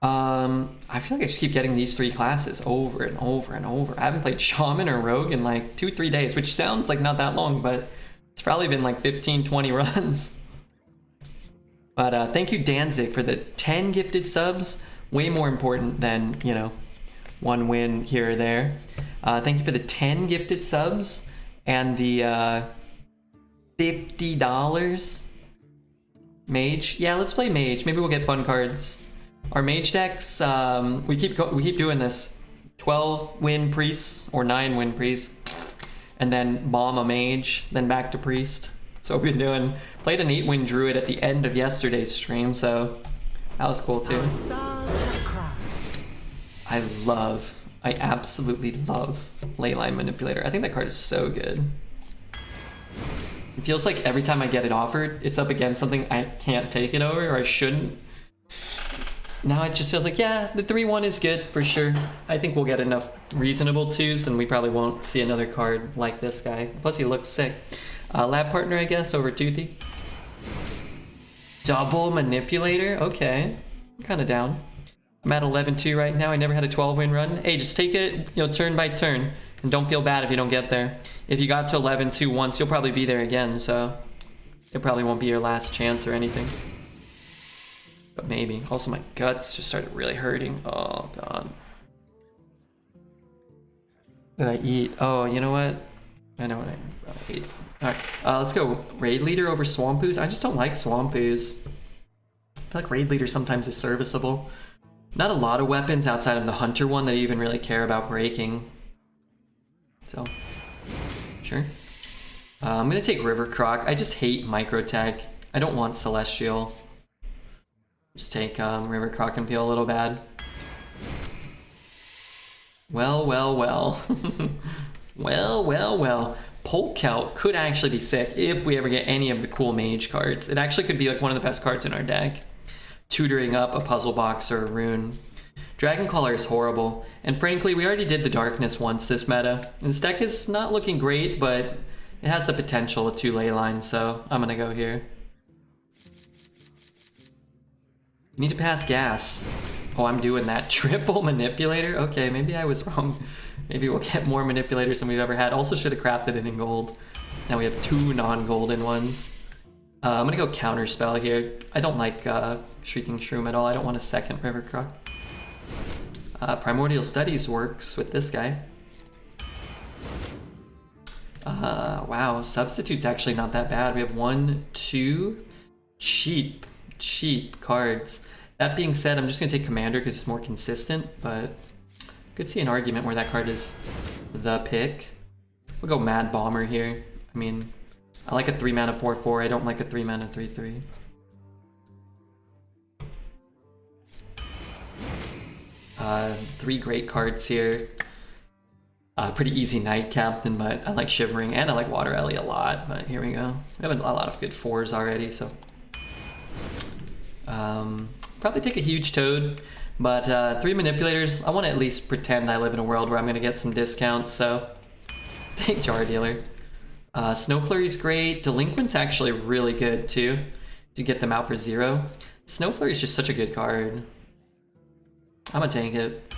I feel like I just keep getting these three classes over and over and over. I haven't played Shaman or Rogue in like 2-3 days, which sounds like not that long, but it's probably been like 15-20 runs. But thank you, Danzig, for the 10 gifted subs. Way more important than, you know, one win here or there. Thank you for the 10 gifted subs and the $50. Mage. Yeah, let's play Mage. Maybe we'll get fun cards. Our Mage decks, we keep doing this. 12 win priests or 9 win priests, and then bomb a Mage, then back to priest. So we've been doing. Played an 8 win druid at the end of yesterday's stream, so that was cool too. I absolutely love Leyline Manipulator. I think that card is so good. It feels like every time I get it offered, it's up against something I can't take it over, or I shouldn't. Now it just feels like, yeah, the 3-1 is good for sure. I think we'll get enough reasonable 2s, and we probably won't see another card like this guy. Plus he looks sick. Lab partner, I guess, over Toothy. Double Manipulator? Okay. I'm kind of down. I'm at 11-2 right now. I never had a 12-win run. Hey, just take it, you know, turn by turn. And don't feel bad if you don't get there. If you got to 11-2 once, you'll probably be there again, so it probably won't be your last chance or anything. But maybe. Also, my guts just started really hurting. Oh, God. Did I eat? Oh, you know what? I know what I ate. Alright, let's go Raid Leader over Swampoos. I just don't like Swampoos. I feel like Raid Leader sometimes is serviceable. Not a lot of weapons outside of the Hunter one that I even really care about breaking. So, sure. I'm gonna take River Croc. I just hate Micro Tech. I don't want Celestial. Just take River Croc and feel a little bad. Well, well, well. Well, well, well. Polkout could actually be sick if we ever get any of the cool Mage cards. It actually could be like one of the best cards in our deck. Tutoring up a puzzle box or a rune. Dragon Caller is horrible, and frankly, we already did the Darkness once this meta. This deck is not looking great, but it has the potential with 2 Leylines, so I'm gonna go here. You need to pass gas. Oh, I'm doing that. Triple Manipulator? Okay, maybe I was wrong. Maybe we'll get more Manipulators than we've ever had. Also should have crafted it in gold. Now we have 2 non-golden ones. I'm gonna go Counterspell here. I don't like Shrieking Shroom at all. I don't want a second River Croc. Primordial Studies works with this guy. Wow, Substitute's actually not that bad. We have 1, 2 cheap cards. That being said, I'm just gonna take Commander because it's more consistent, but could see an argument where that card is the pick. We'll go Mad Bomber here. I mean, I like a 3-mana 4/4. I don't like a 3-mana 3/3. Three great cards here. Pretty easy Night Captain, but I like Shivering, and I like Water Ellie a lot, but here we go. We have a lot of good 4s already, so. Probably take a huge Toad, but 3 Manipulators, I want to at least pretend I live in a world where I'm going to get some discounts, so let's take Jar Dealer. Snow Flurry's great. Delinquent's actually really good too, to get them out for 0. Snow Flurry is just such a good card. I'm gonna take it.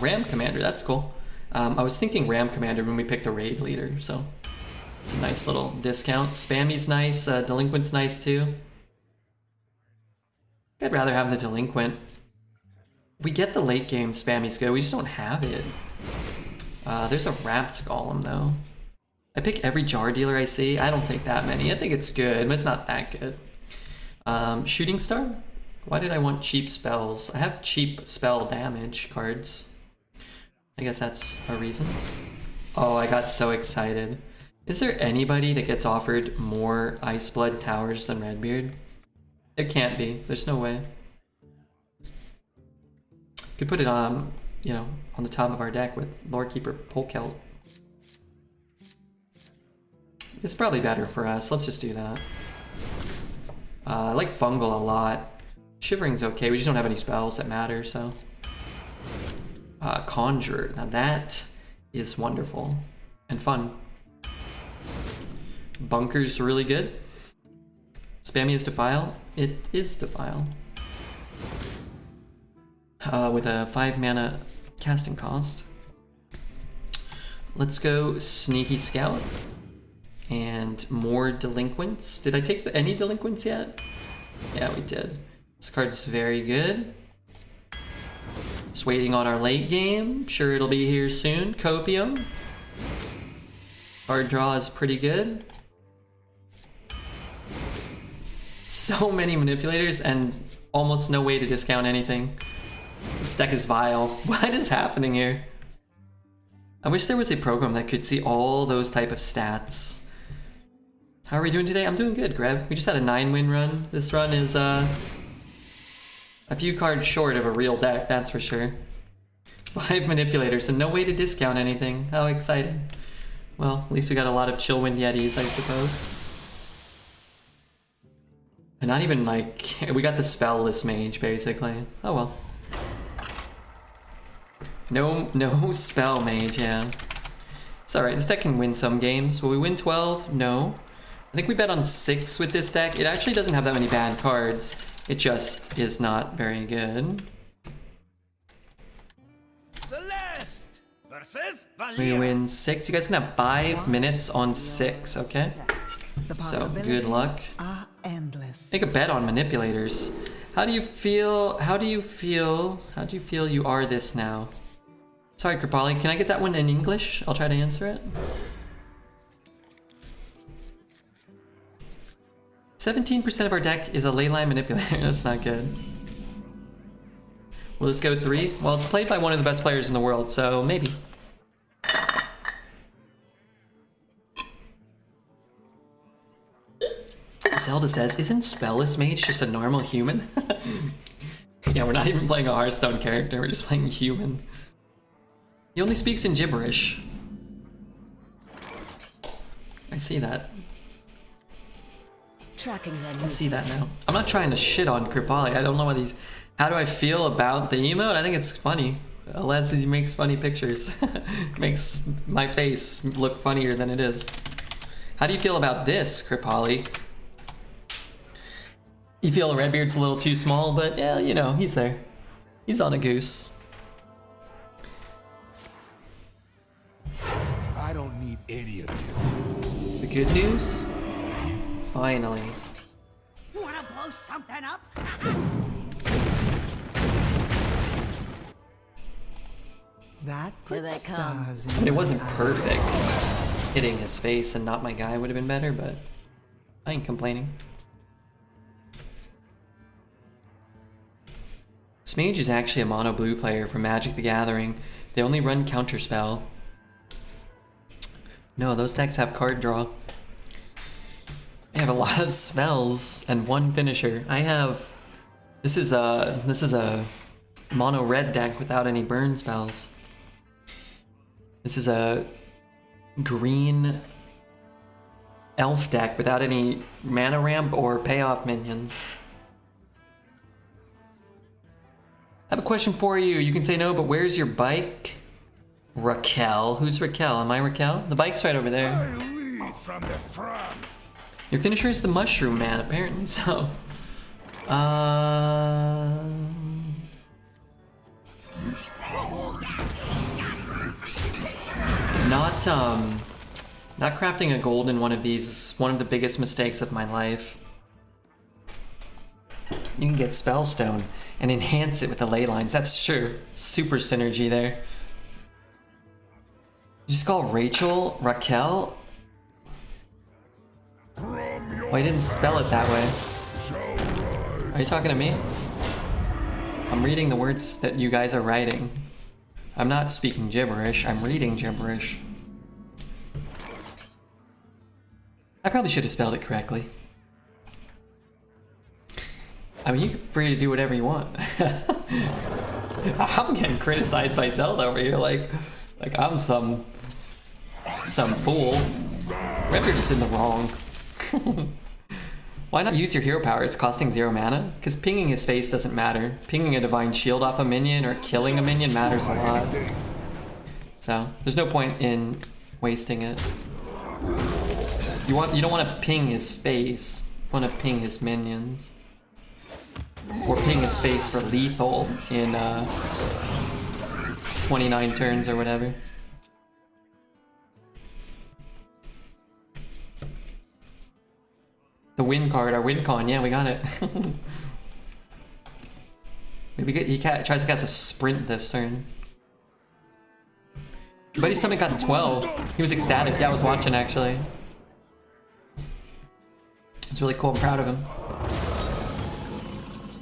Ram Commander, that's cool. I was thinking Ram Commander when we picked a Raid Leader, so it's a nice little discount. Spammy's nice, Delinquent's nice too. I'd rather have the Delinquent. We get the late game Spammy's good, we just don't have it. There's a Wrapped Golem though. I pick every Jar Dealer I see. I don't take that many. I think it's good, but it's not that good. Shooting Star? Why did I want cheap spells? I have cheap spell damage cards. I guess that's a reason. Oh, I got so excited. Is there anybody that gets offered more Iceblood Towers than RedBeard? It can't be. There's no way. Could put it on, you know, on the top of our deck with Lorekeeper Polkout. It's probably better for us. Let's just do that. I like Fungal a lot. Shivering's okay. We just don't have any spells that matter, so. Conjure. Now that is wonderful and fun. Bunker's really good. Spammy is Defile. It is Defile. with a 5 mana casting cost. Let's go Sneaky Scout and more Delinquents. Did I take any Delinquents yet? Yeah, we did. This card's very good. Just waiting on our late game. Sure it'll be here soon. Copium. Card draw is pretty good. So many manipulators and almost no way to discount anything. This deck is vile. What is happening here? I wish there was a program that could see all those type of stats. How are we doing today? I'm doing good, Greb. We just had a 9-win run. This run is a few cards short of a real deck, that's for sure. 5 manipulators, so no way to discount anything. How exciting. Well, at least we got a lot of Chillwind Yetis, I suppose. And not even like, we got the spellless mage, basically. Oh well. No spell mage, yeah. It's alright, this deck can win some games. Will we win 12? No. I think we bet on 6 with this deck. It actually doesn't have that many bad cards. It just is not very good. Celeste versus We win 6. You guys can have 5 minutes on 6, okay? So, good luck. Make a bet on manipulators. How do you feel you are this now? Sorry, Kripali, can I get that one in English? I'll try to answer it. 17% of our deck is a Leyline Manipulator. That's not good. Will this go 3? Well, it's played by one of the best players in the world, so maybe. Zelda says, isn't Spellless Mage just a normal human? Yeah, we're not even playing a Hearthstone character, we're just playing human. He only speaks in gibberish. I see that. I see that now. I'm not trying to shit on Kripali. I don't know what he's... How do I feel about the emote? I think it's funny. Unless he makes funny pictures. Makes my face look funnier than it is. How do you feel about this, Kripali? You feel RedBeard's a little too small, but yeah, you know, he's there. He's on a goose. I don't need any of you. The good news? Finally. You wanna blow something up? That Here they come. I mean, it wasn't perfect. Hitting his face and not my guy would have been better, but I ain't complaining. Mage is actually a mono blue player from Magic the Gathering. They only run Counterspell. No, those decks have card draw. They have a lot of spells and one finisher. I have... This is a mono red deck without any burn spells. This is a green elf deck without any mana ramp or payoff minions. I have a question for you. You can say no, but where's your bike? Raquel. Who's Raquel? Am I Raquel? The bike's right over there. I lead from the front. Your finisher is the Mushroom Man, apparently, so... Not crafting a golden one of these is one of the biggest mistakes of my life. You can get Spellstone and enhance it with the ley lines. That's true. Super synergy there. You just call Rachel Raquel? Well, I didn't spell it that way. Are you talking to me? I'm reading the words that you guys are writing. I'm not speaking gibberish, I'm reading gibberish. I probably should have spelled it correctly. I mean, you're free to do whatever you want. I'm getting criticized by Zelda over here, like I'm some fool. RedBeard is in the wrong. Why not use your hero power? It's costing 0 mana. Because pinging his face doesn't matter. Pinging a divine shield off a minion or killing a minion matters a lot. So there's no point in wasting it. You don't want to ping his face. You want to ping his minions. or ping his face for lethal in 29 turns or whatever. The win card, our win con, yeah, we got it. Maybe he tries to cast a sprint this turn. But he suddenly got to 12. He was ecstatic. Yeah, I was watching actually. It's really cool. I'm proud of him.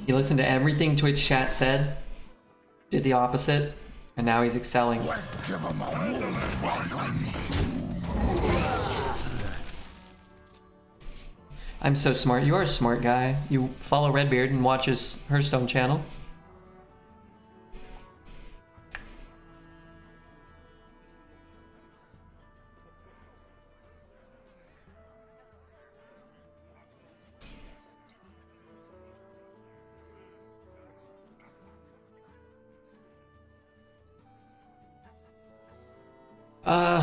He listened to everything Twitch chat said, did the opposite, and now he's excelling. I'm so smart. You are a smart guy. You follow RedBeard and watch his Hearthstone channel.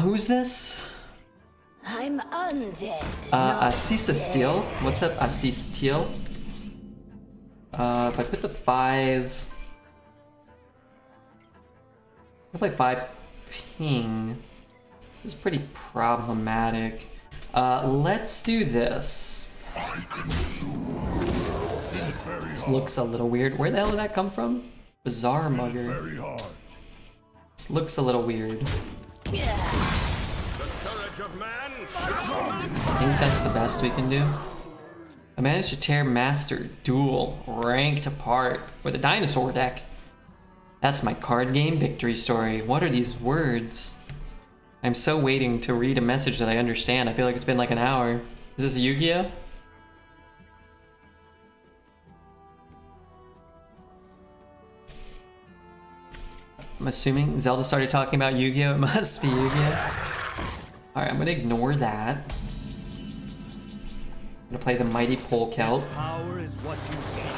Who's this? I'm undead. Asisa Steel. What's up, Asisa Steel? If I put the 5... I play 5 ping. This is pretty problematic. Let's do this. This looks a little weird. Where the hell did that come from? Bizarre mugger. This looks a little weird. I think that's the best we can do. I managed to tear Master Duel ranked apart with a dinosaur deck. That's my card game victory story. What are these words? I'm so waiting to read a message that I understand. I feel like it's been like an hour. Is this a Yu-Gi-Oh? I'm assuming Zelda started talking about Yu-Gi-Oh! It must be Yu-Gi-Oh! Alright, I'm gonna ignore that. I'm gonna play the Mighty Pole Celt. Power is what you see.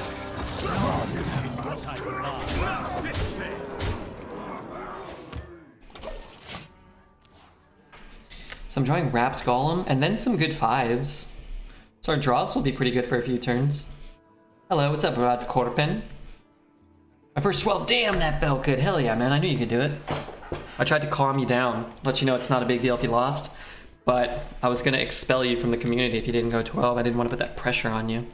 What I provide. So I'm drawing Wrapped Golem and then some good 5s. So our draws will be pretty good for a few turns. Hello, what's up, Rod Korpen? My first 12, damn, that felt good. Hell yeah, man, I knew you could do it. I tried to calm you down, let you know it's not a big deal if you lost, but I was gonna expel you from the community if you didn't go 12. I didn't want to put that pressure on you.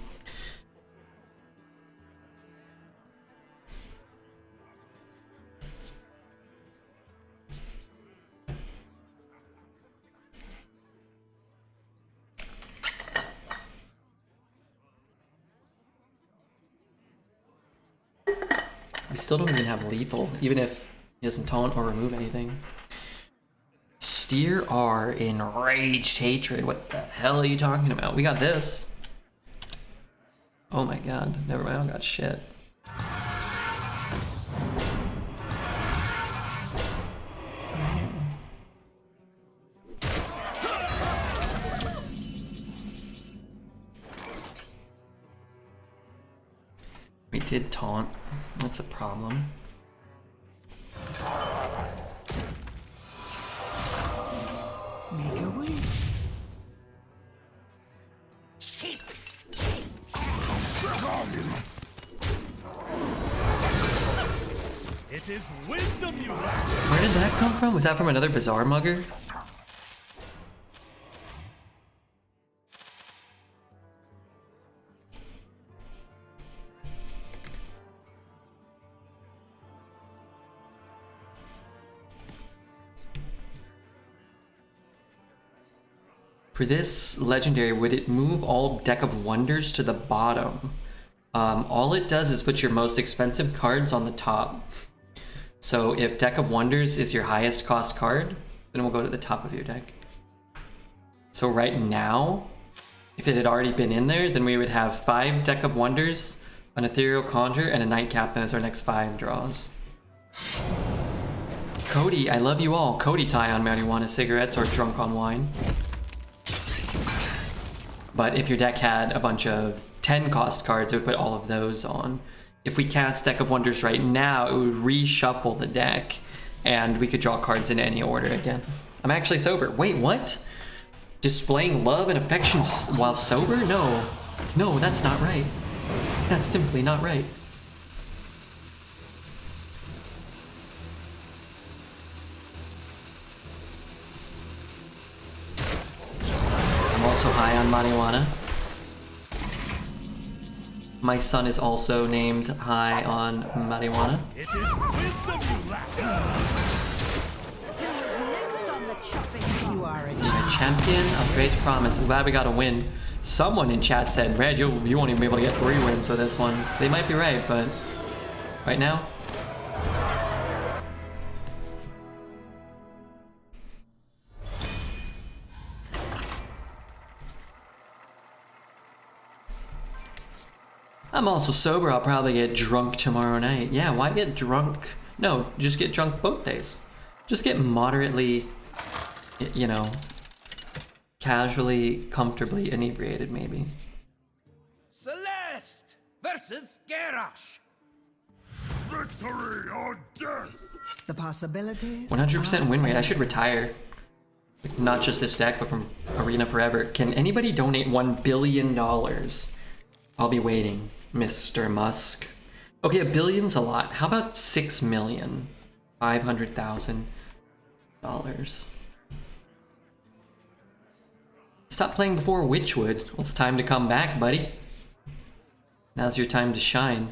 We still don't even have lethal, even if he doesn't taunt or remove anything. Steer R Enraged Hatred. What the hell are you talking about? We got this. Oh my god. Never mind, I don't got shit. We did taunt. That's a problem. Make a way. It is wisdom you lack. Where did that come from? Was that from another bizarre mugger? For this legendary, would it move all Deck of Wonders to the bottom? All it does is put your most expensive cards on the top. So if Deck of Wonders is your highest cost card, then it will go to the top of your deck. So right now, if it had already been in there, then we would have 5 Deck of Wonders, an Ethereal Conjure, and a Night Captain as our next 5 draws. Cody, I love you all. Cody's high on marijuana, cigarettes, or drunk on wine. But if your deck had a bunch of 10 cost cards, it would put all of those on. If we cast Deck of Wonders right now, it would reshuffle the deck, and we could draw cards in any order again. I'm actually sober. Wait, what? Displaying love and affection while sober? No. No, that's not right. That's simply not right. I'm also high on marijuana. My son is also named high on marijuana. It is wisdom you lack. Next on the chopping You are a A champion of great promise. I'm glad we got a win. Someone in chat said, Red, you won't even be able to get 3 wins with this one. They might be right, but right now, I'm also sober. I'll probably get drunk tomorrow night. Yeah, why get drunk? No, just get drunk both days. Just get moderately, you know, casually, comfortably inebriated, maybe. Celeste versus Garrosh. Victory or death! The possibilities. 100% win rate. I should retire. Like, not just this deck, but from Arena Forever. Can anybody donate $1 billion? I'll be waiting, Mr. Musk. Okay, $1 billion's a lot. How about $6,500,000? Stop playing before Witchwood. Well, it's time to come back, buddy. Now's your time to shine.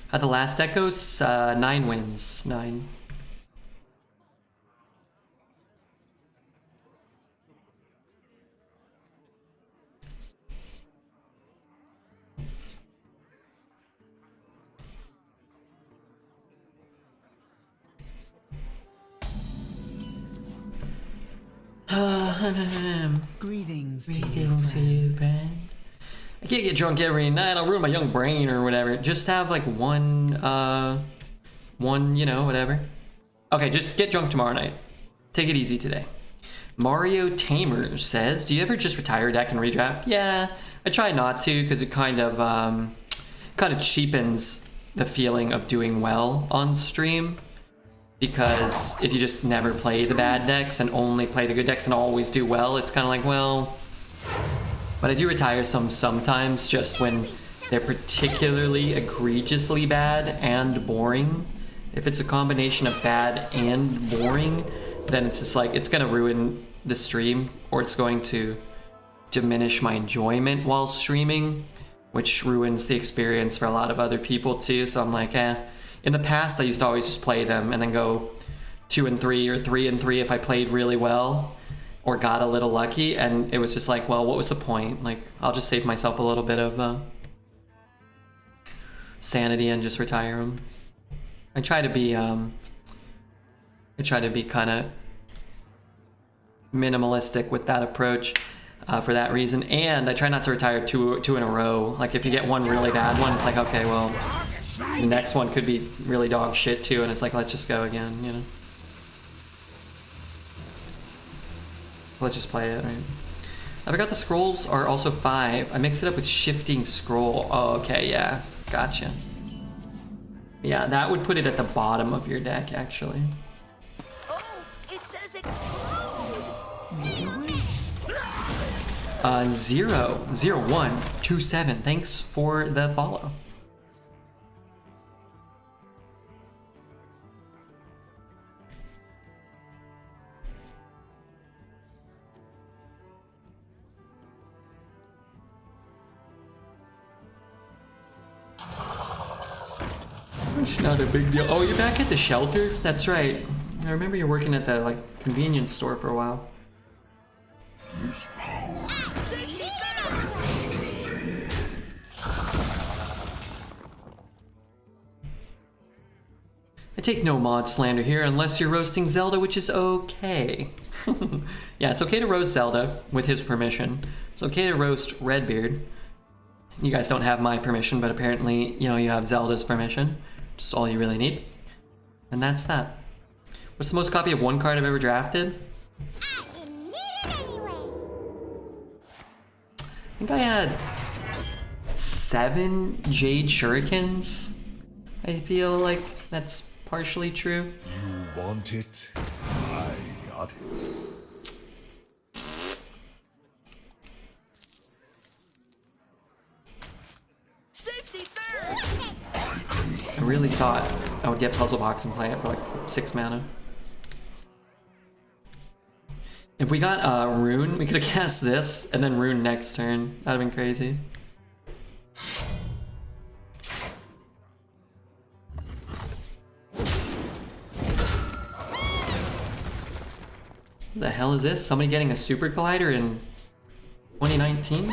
How'd the last deck go? 9 wins. 9. Greetings to you, Greetings to friend. you, friend. I can't get drunk every night. I'll ruin my young brain or whatever. Just have like one, you know, whatever. Okay, just get drunk tomorrow night. Take it easy today. Mario Tamer says, do you ever just retire a deck and redraft? Yeah, I try not to because it kind of cheapens the feeling of doing well on stream. Because if you just never play the bad decks and only play the good decks and always do well, it's kind of like, well... But I do retire sometimes just when they're particularly egregiously bad and boring. If it's a combination of bad and boring, then it's just like, it's going to ruin the stream, or it's going to diminish my enjoyment while streaming, which ruins the experience for a lot of other people too. So I'm like, In the past, I used to always just play them and then go 2 and 3 or 3 and 3 if I played really well or got a little lucky, and it was just like, well, what was the point? Like, I'll just save myself a little bit of sanity and just retire them. I try to be kind of minimalistic with that approach for that reason, and I try not to retire two in a row. Like, if you get one really bad one, it's like, okay, well, the next one could be really dog shit too, and it's like, let's just go again, you know? Let's just play it, right? I forgot the scrolls are also 5. I mix it up with shifting scroll. Oh, okay, yeah, gotcha. Yeah, that would put it at the bottom of your deck, actually. Oh, it says explode. 00127. Thanks for the follow. It's not a big deal. Oh, you're back at the shelter? That's right. I remember you're working at the convenience store for a while. I take no mod slander here unless you're roasting Zelda, which is okay. Yeah, it's okay to roast Zelda with his permission. It's okay to roast RedBeard. You guys don't have my permission, but apparently, you know, you have Zelda's permission. Just all you really need. And that's that. What's the most copy of one card I've ever drafted? I think I had 7 Jade Shurikens. I feel like that's partially true. You want it? I got it. really thought I would get Puzzle Box and play it for like 6 mana. If we got Rune, we could have cast this and then Rune next turn. That'd have been crazy. What the hell is this? Somebody getting a Super Collider in 2019?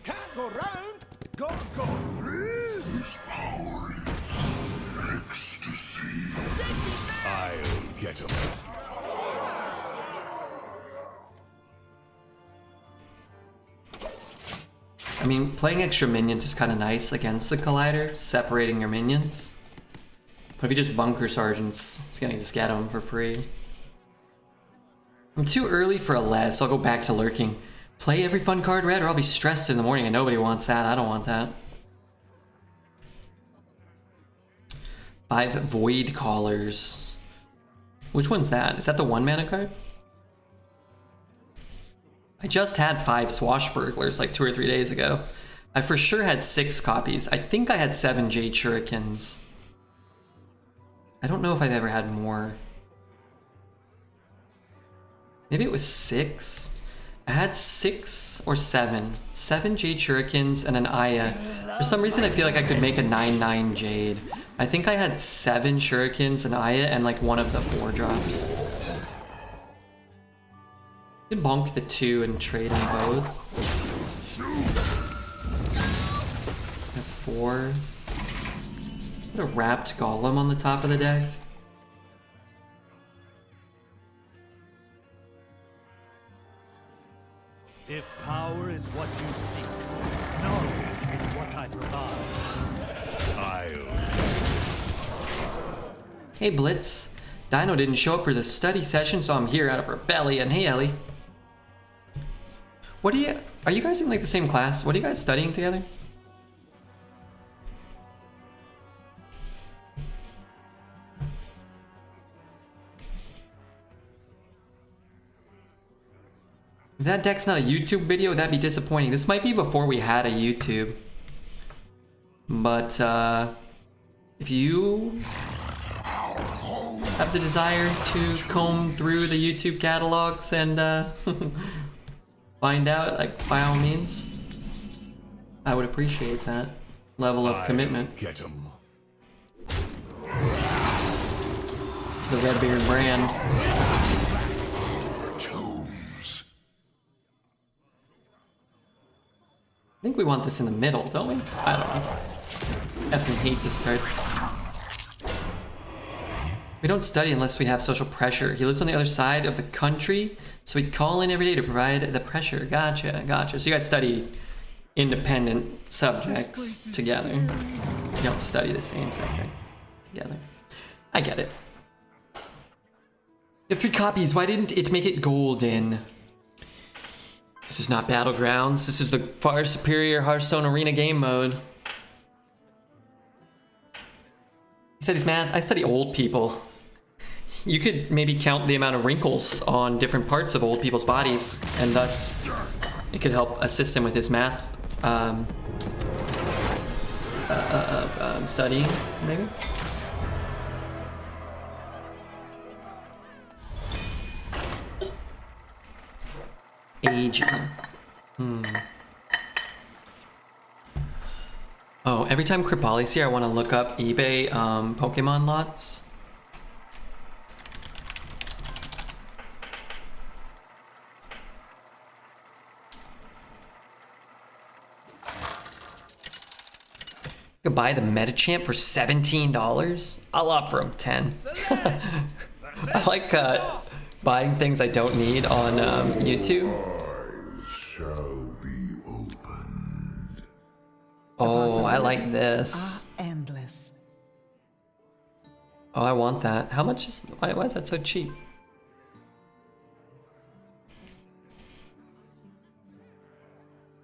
Can't go round, gotta go through. This power is ecstasy. I'll get him. I mean, playing extra minions is kind of nice against the Collider, separating your minions. But if you just bunker Sergeants, it's gonna just get them for free. I'm too early for a Les, so I'll go back to lurking. Play every fun card red or I'll be stressed in the morning and nobody wants that. I don't want that. 5 Void Callers. Which one's that? Is that the 1 mana card? I just had 5 Swashbucklers like 2 or 3 days ago. I for sure had 6 copies. I think I had 7 Jade Shurikens. I don't know if I've ever had more. Maybe it was 6. I had 6 or 7. 7 Jade Shurikens and an Aya. For some reason I feel like I could make a 9/9 Jade. I think I had 7 Shurikens, an Aya, and like one of the 4 drops. You can bonk the 2 and trade them both. I have 4. Put a wrapped golem on the top of the deck. If power is what you seek, knowledge is what I provide. Hey Blitz, Dino didn't show up for the study session, so I'm here out of rebellion. Hey Ellie. What are you guys in like the same class? What are you guys studying together? If that deck's not a YouTube video, that'd be disappointing. This might be before we had a YouTube. But if you have the desire to comb through the YouTube catalogs and find out, like, by all means, I would appreciate that level of commitment. Get him. The RedBeard brand. I think we want this in the middle, don't we? I don't know. Effing hate this card. We don't study unless we have social pressure. He lives on the other side of the country, so we call in every day to provide the pressure. Gotcha, gotcha. So you guys study independent subjects together. You don't study the same subject together. I get it. You have 3 copies. Why didn't it make it golden? This is not Battlegrounds. This is the far superior Hearthstone Arena game mode. He studies math. I study old people. You could maybe count the amount of wrinkles on different parts of old people's bodies, and thus it could help assist him with his math studying, maybe? Aging. Oh, every time Kripali's here, I want to look up eBay Pokemon lots. You could buy the Metachamp for $17. I'll offer him 10. I like buying things I don't need on YouTube. Shall be opened. Oh, I like this. Endless. Oh, I want that. How much is... Why is that so cheap?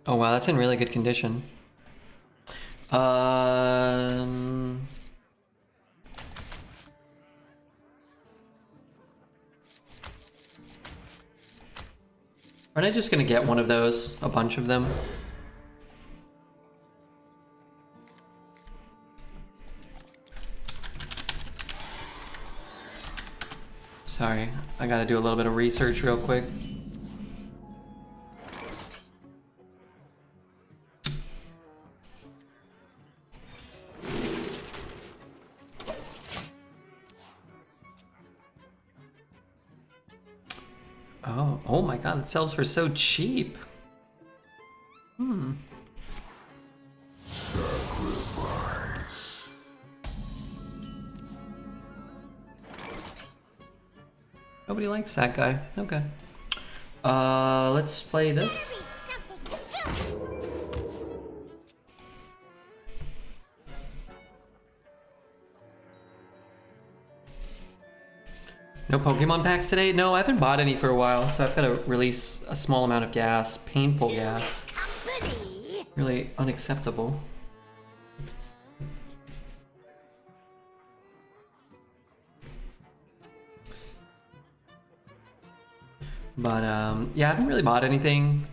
Oh wow, that's in really good condition. Aren't I just gonna get one of those? A bunch of them? Sorry, I gotta do a little bit of research real quick. Oh my god, it sells for so cheap. Nobody likes that guy. Okay. Let's play this. No Pokemon packs today? No, I haven't bought any for a while, so I've got to release a small amount of gas. Painful gas. Really unacceptable. But, yeah, I haven't really bought anything.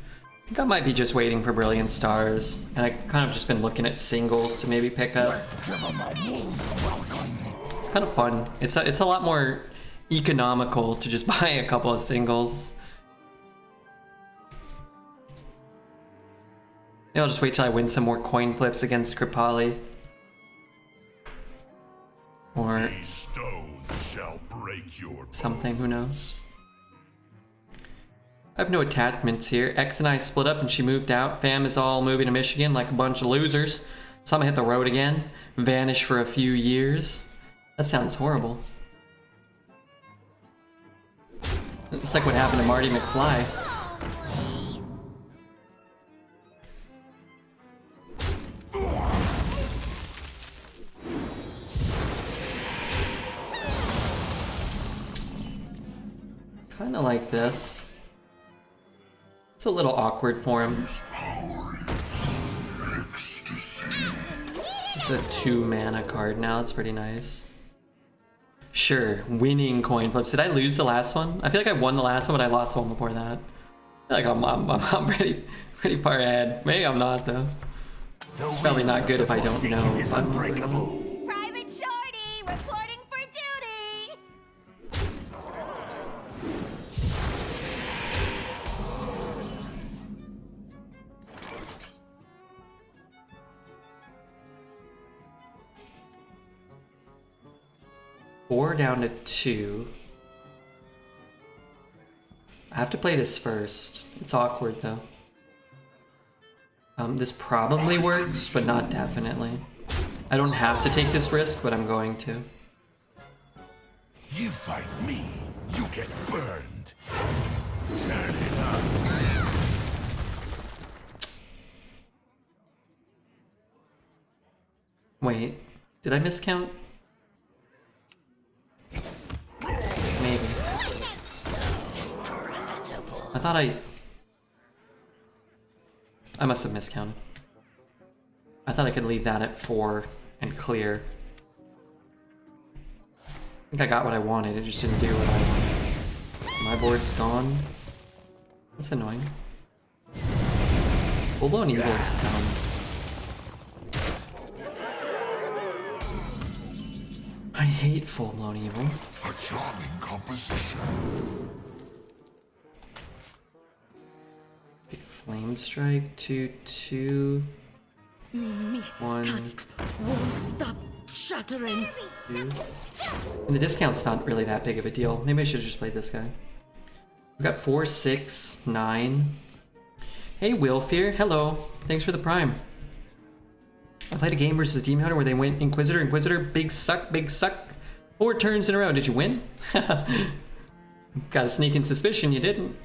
I think I might be just waiting for Brilliant Stars, and I kind of just been looking at singles to maybe pick up. It's kind of fun. It's a lot more economical to just buy a couple of singles. Maybe I'll just wait till I win some more coin flips against Kripali. Or These stones shall break your something, who knows. I have no attachments here. X and I split up and she moved out. Fam is all moving to Michigan like a bunch of losers. So I'm gonna hit the road again. Vanish for a few years. That sounds horrible. It's like what happened to Marty McFly. Kinda like this. It's a little awkward for him. This is a 2-mana card now, it's pretty nice. Sure, winning coin flips. Did I lose the last one? I feel like I won the last one, but I lost the one before that. I feel like I'm pretty far ahead. Maybe I'm not, though. It's probably not good if I don't know if I'm unbreakable. Private Shorty, reporting for duty! Four down to 2. I have to play this first. It's awkward though. This probably works, but not definitely. I don't have to take this risk, but I'm going to. You fight me, you get burned. Turn it up. Wait, did I miscount? Maybe. I thought I must have miscounted. I thought I could leave that at 4 and clear. I think I got what I wanted, it just didn't do what I wanted. My board's gone. That's annoying. Full-blown evil is down. I hate full-blown evil. A charming composition. Big flame strike, 2/2. Me, 1, tusks won't stop shattering. 2. And the discount's not really that big of a deal. Maybe I should have just played this guy. We got 4, 6, 9. Hey, Wilfear. Hello. Thanks for the prime. I played a game versus Demon Hunter where they went Inquisitor, Inquisitor, big suck, big suck. 4 turns in a row. Did you win? Got a sneaking suspicion you didn't.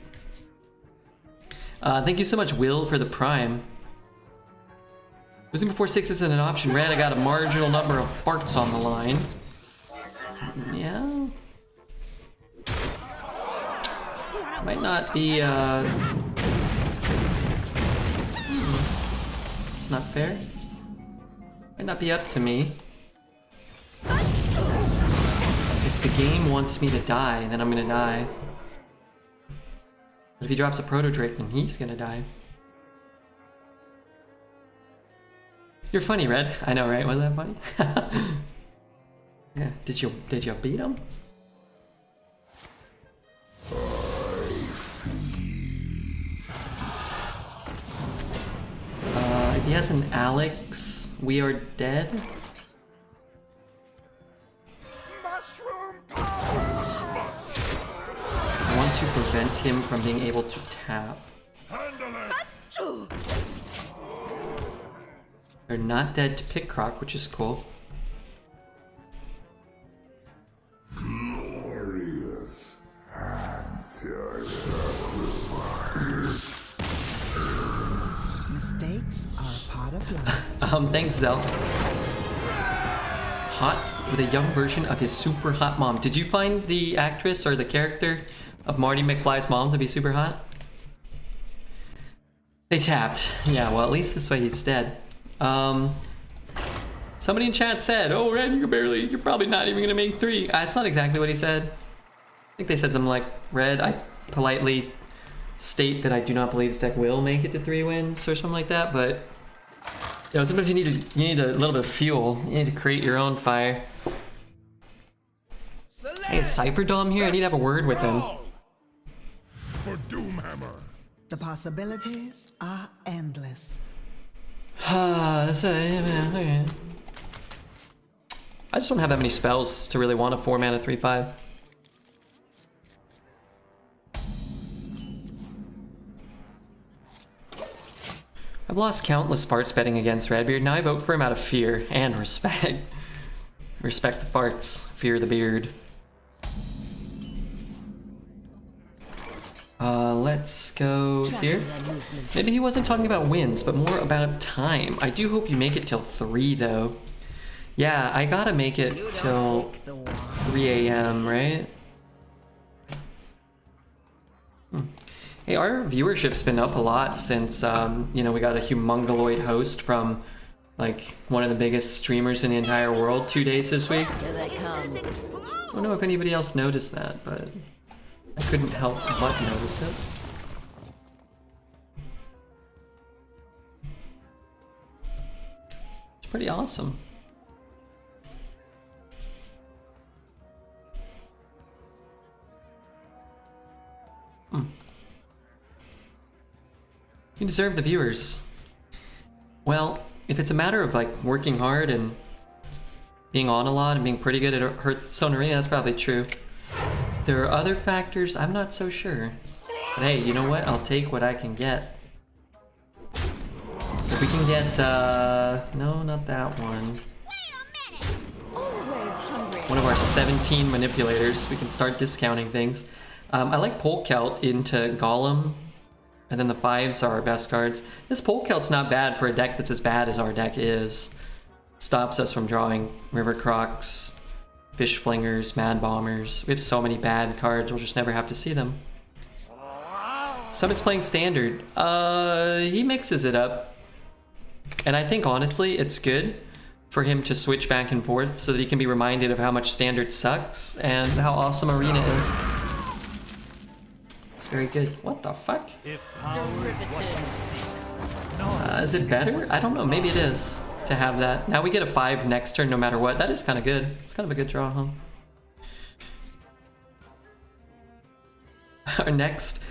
Thank you so much, Will, for the prime. Losing before 6 isn't an option. Red, I got a marginal number of farts on the line. Yeah. Might not be, It's not fair. Might not be up to me. If the game wants me to die, then I'm gonna die. But if he drops a Proto Drake, then he's gonna die. You're funny, Red. I know, right? Wasn't that funny? Yeah. Did you beat him? If he has an Alex, we are dead. I want to prevent him from being able to tap. They're not dead to pick Croc, which is cool. Glorious Mistakes are a part of life. Thanks, Zell. Hot with a young version of his super hot mom. Did you find the actress or the character of Marty McFly's mom to be super hot? They tapped. Yeah, well, at least this way he's dead. Somebody in chat said, "Oh, Red, you're probably not even gonna make 3." It's not exactly what he said. I think they said something like, "Red, I politely state that I do not believe this deck will make it to 3 wins," or something like that. But you know, sometimes you need a little bit of fuel. You need to create your own fire. Hey, Cypher Dom here. I need to have a word with him. for Doomhammer. The possibilities are endless. Okay. I just don't have that many spells to really want a 4-mana 3/5. I've lost countless farts betting against RedBeard. Now I vote for him out of fear and respect. Respect the farts, fear the beard. Let's go here. Maybe he wasn't talking about wins, but more about time. I do hope you make it till 3 though. Yeah, I gotta make it till 3 a.m., right? Hey, our viewership's been up a lot since, you know, we got a humongoloid host from, like, one of the biggest streamers in the entire world 2 days this week. I don't know if anybody else noticed that, but I couldn't help but notice it. It's pretty awesome. You deserve the viewers. Well, if it's a matter of like working hard and being on a lot and being pretty good at Hearthstone Arena, that's probably true. There are other factors, I'm not so sure. But hey, you know what? I'll take what I can get. If we can get, no, not that one. One of our 17 manipulators, we can start discounting things. I like Polkelt into Golem, and then the 5s are our best cards. This Polkelt's not bad for a deck that's as bad as our deck is. Stops us from drawing River Crocs, Fish Flingers, Mad Bombers. We have so many bad cards, we'll just never have to see them. Summit's playing Standard. He mixes it up. And I think honestly, it's good for him to switch back and forth so that he can be reminded of how much Standard sucks and how awesome Arena is. It's very good. What the fuck? Is it better? I don't know. Maybe it is to have that. Now we get a 5 next turn no matter what. That is kind of good. It's kind of a good draw, huh? Our next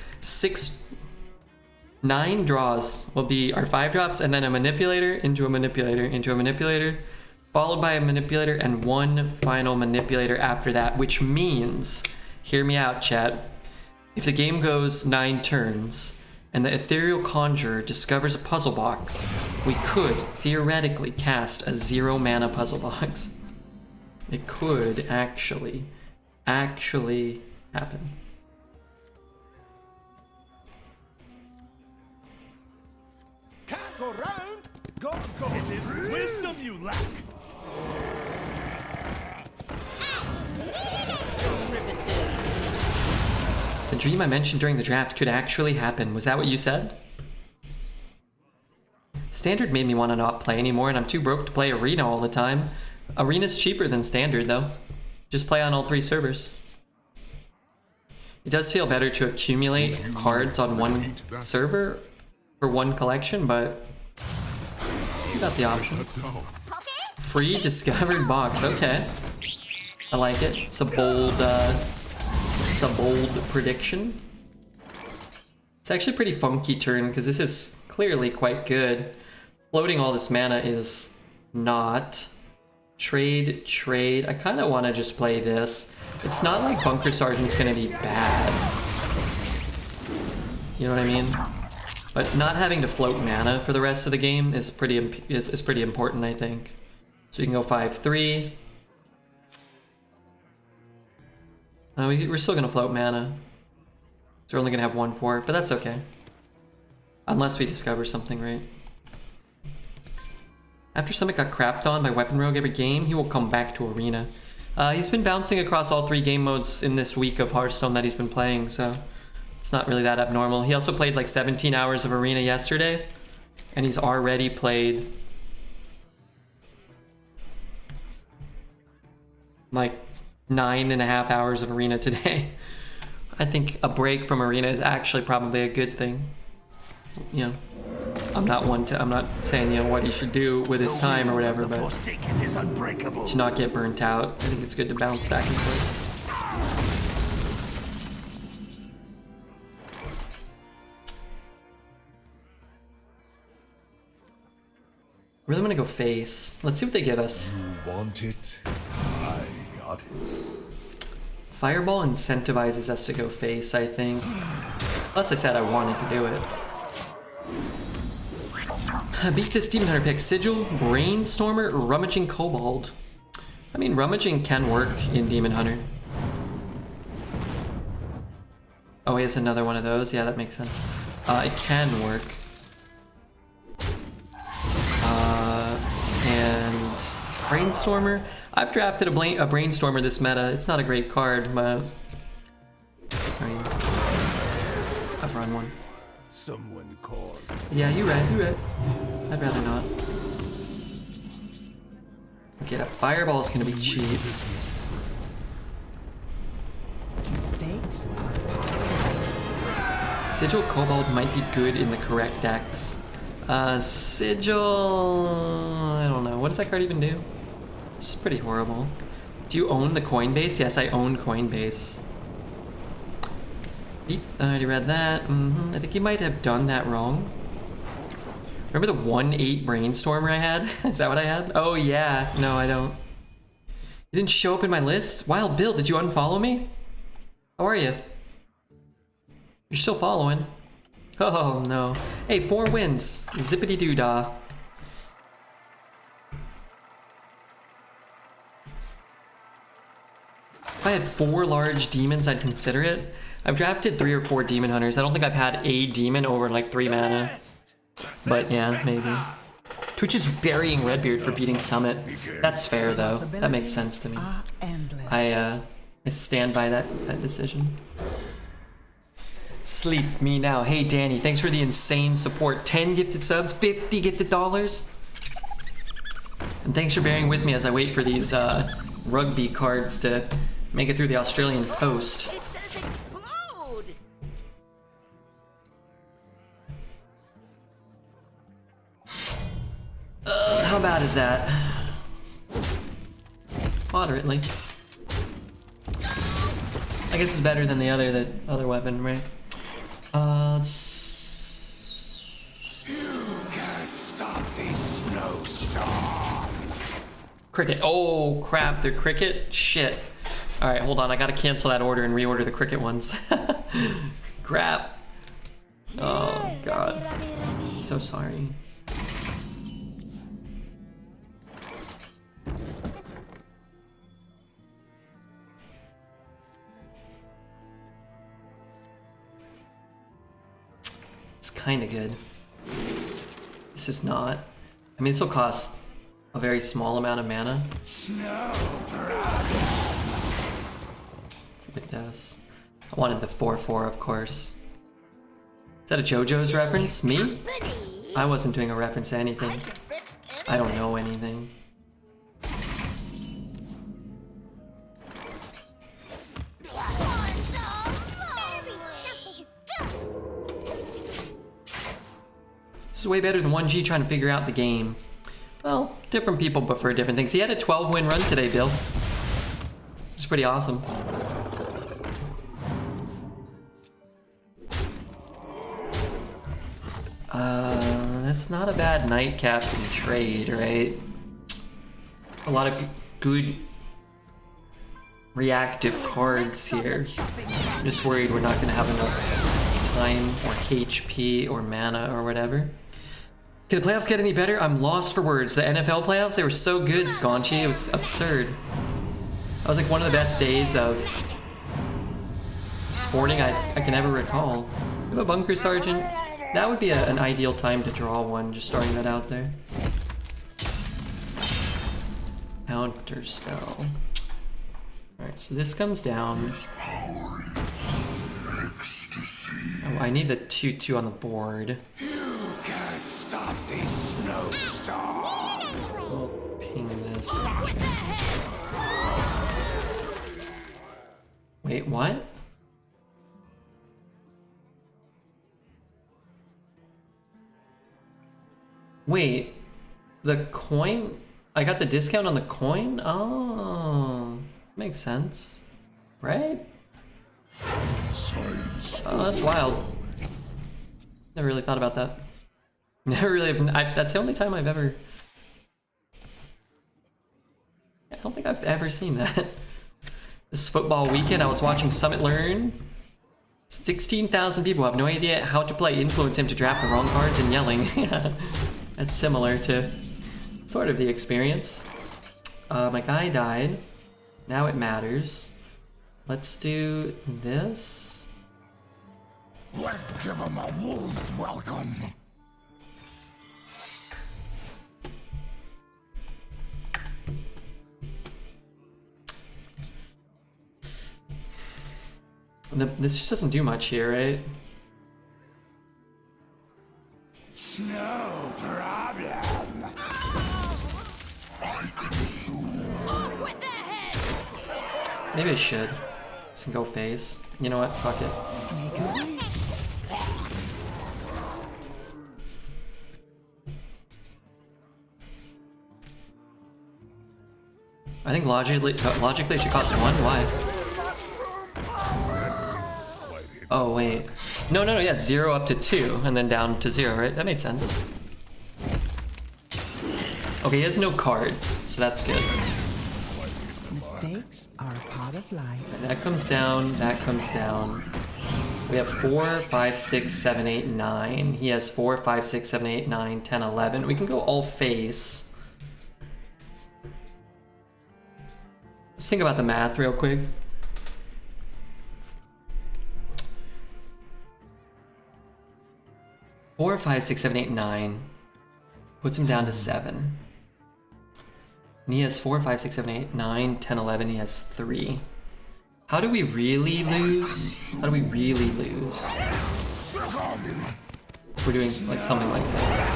9 draws will be our 5 drops and then a manipulator into a manipulator into a manipulator, followed by a manipulator and one final manipulator after that, which means, hear me out, chat, if the game goes 9 turns and the Ethereal Conjurer discovers a puzzle box, we could theoretically cast a 0-mana puzzle box. It could actually happen. Can't go round, gotta go. It is wisdom you lack. The dream I mentioned during the draft could actually happen. Was that what you said? Standard made me want to not play anymore, and I'm too broke to play Arena all the time. Arena's cheaper than Standard, though. Just play on all 3 servers. It does feel better to accumulate cards on one server for one collection, but you got the option. Free discovered box, okay. I like it. It's a bold prediction. It's actually a pretty funky turn because this is clearly quite good. Floating all this mana is not. Trade. I kind of want to just play this. It's not like Bunker Sergeant's going to be bad. You know what I mean? But not having to float mana for the rest of the game is pretty important, I think. So you can go 5-3. We're still going to float mana. So we're only going to have 1-4, but that's okay. Unless we discover something, right? After Summit got crapped on by Weapon Rogue every game, he will come back to Arena. He's been bouncing across all 3 game modes in this week of Hearthstone that he's been playing, so it's not really that abnormal. He also played like 17 hours of Arena yesterday, and he's already played like 9.5 hours of Arena today. I think a break from Arena is actually probably a good thing. You know, I'm not saying, you know, what he should do with his time or whatever, but to not get burnt out, I think it's good to bounce back and forth. I really want to go face. Let's see what they give us. You want it? I got it. Fireball incentivizes us to go face, I think. Plus I said I wanted to do it. Beat this Demon Hunter pick. Sigil, Brainstormer, Rummaging Kobold. I mean, Rummaging can work in Demon Hunter. Oh, he has another one of those? Yeah, that makes sense. It can work. And Brainstormer. I've drafted a Brainstormer this meta. It's not a great card, but I mean, I've run one. Someone called. Yeah, you're right. I'd rather not. Okay, that fireball is gonna be cheap. Mistakes. Sigil Kobold might be good in the correct decks. Sigil, I don't know. What does that card even do? It's pretty horrible. Do you own the Coinbase? Yes, I own Coinbase. I already read that. I think you might have done that wrong. Remember the 1/8 Brainstormer I had? Is that what I had? Oh yeah. No, I don't. You didn't show up in my list? Wild Bill, did you unfollow me? How are you? You're still following. Oh no. Hey, 4 wins. Zippity doo dah. If I had 4 large demons, I'd consider it. I've drafted 3 or 4 demon hunters. I don't think I've had a demon over like 3 mana. But yeah, maybe. Twitch is burying RedBeard for beating Summit. That's fair though. That makes sense to me. I stand by that decision. Sleep me now. Hey Danny, thanks for the insane support. 10 gifted subs, 50 gifted dollars. And thanks for bearing with me as I wait for these rugby cards to make it through the Australian post. It says explode! How bad is that? Moderately. I guess it's better than the other weapon, right? You can't stop this snowstorm. Cricket. Oh crap, the cricket? Shit. Alright, hold on, I gotta cancel that order and reorder the cricket ones. Crap. Oh god. So sorry. It's kinda good. This is not. I mean, this will cost a very small amount of mana. It does. I wanted the 4/4, of course. Is that a JoJo's reference? Me? I wasn't doing a reference to anything. I don't know anything. This is way better than 1G trying to figure out the game. Well, different people prefer different things. He had a 12-win run today, Bill. It's pretty awesome. That's not a bad nightcap trade, right? A lot of good reactive cards here. I'm just worried we're not gonna have enough time or HP or mana or whatever. Can the playoffs get any better? I'm lost for words. The NFL playoffs, they were so good, Scaunchy. It was absurd. That was like one of the best days of sporting I can ever recall. You have a bunker sergeant? That would be an ideal time to draw one, just throwing that out there. Counter spell. Alright, so this comes down. Oh, I need the 2/2 on the board. You can't stop this snowstorm. We'll ping this. Wait, what? Wait, the coin? I got the discount on the coin? Oh, makes sense, right? Oh, that's wild. Never really thought about that. Never really, that's the only time I've ever... I don't think I've ever seen that. This football weekend, I was watching Summit Learn. 16,000 people have no idea how to play. Influence him to draft the wrong cards and yelling. That's similar to sort of the experience. My guy died. Now it matters. Let's do this. Let's give him a wolf welcome. This just doesn't do much here, right? No problem. I consume. Off with their heads! Maybe I should. Just go face. You know what? Fuck it. Make a way. I think logically it should cost 1. Why? Oh wait. No, yeah, 0 up to 2, and then down to 0, right? That made sense. Okay, he has no cards, so that's good. Mistakes are a part of life. That comes down, that comes down. We have 4, 5, 6, 7, 8, 9. He has 4, 5, 6, 7, 8, 9, 10, 11. We can go all face. Let's think about the math real quick. Four, 5, 6, 7, 8, 9 puts him down to 7. And he has 4, 5, 6, 7, 8, 9, 10, 11. He has 3. How do we really lose? How do we really lose? If we're doing like something like this.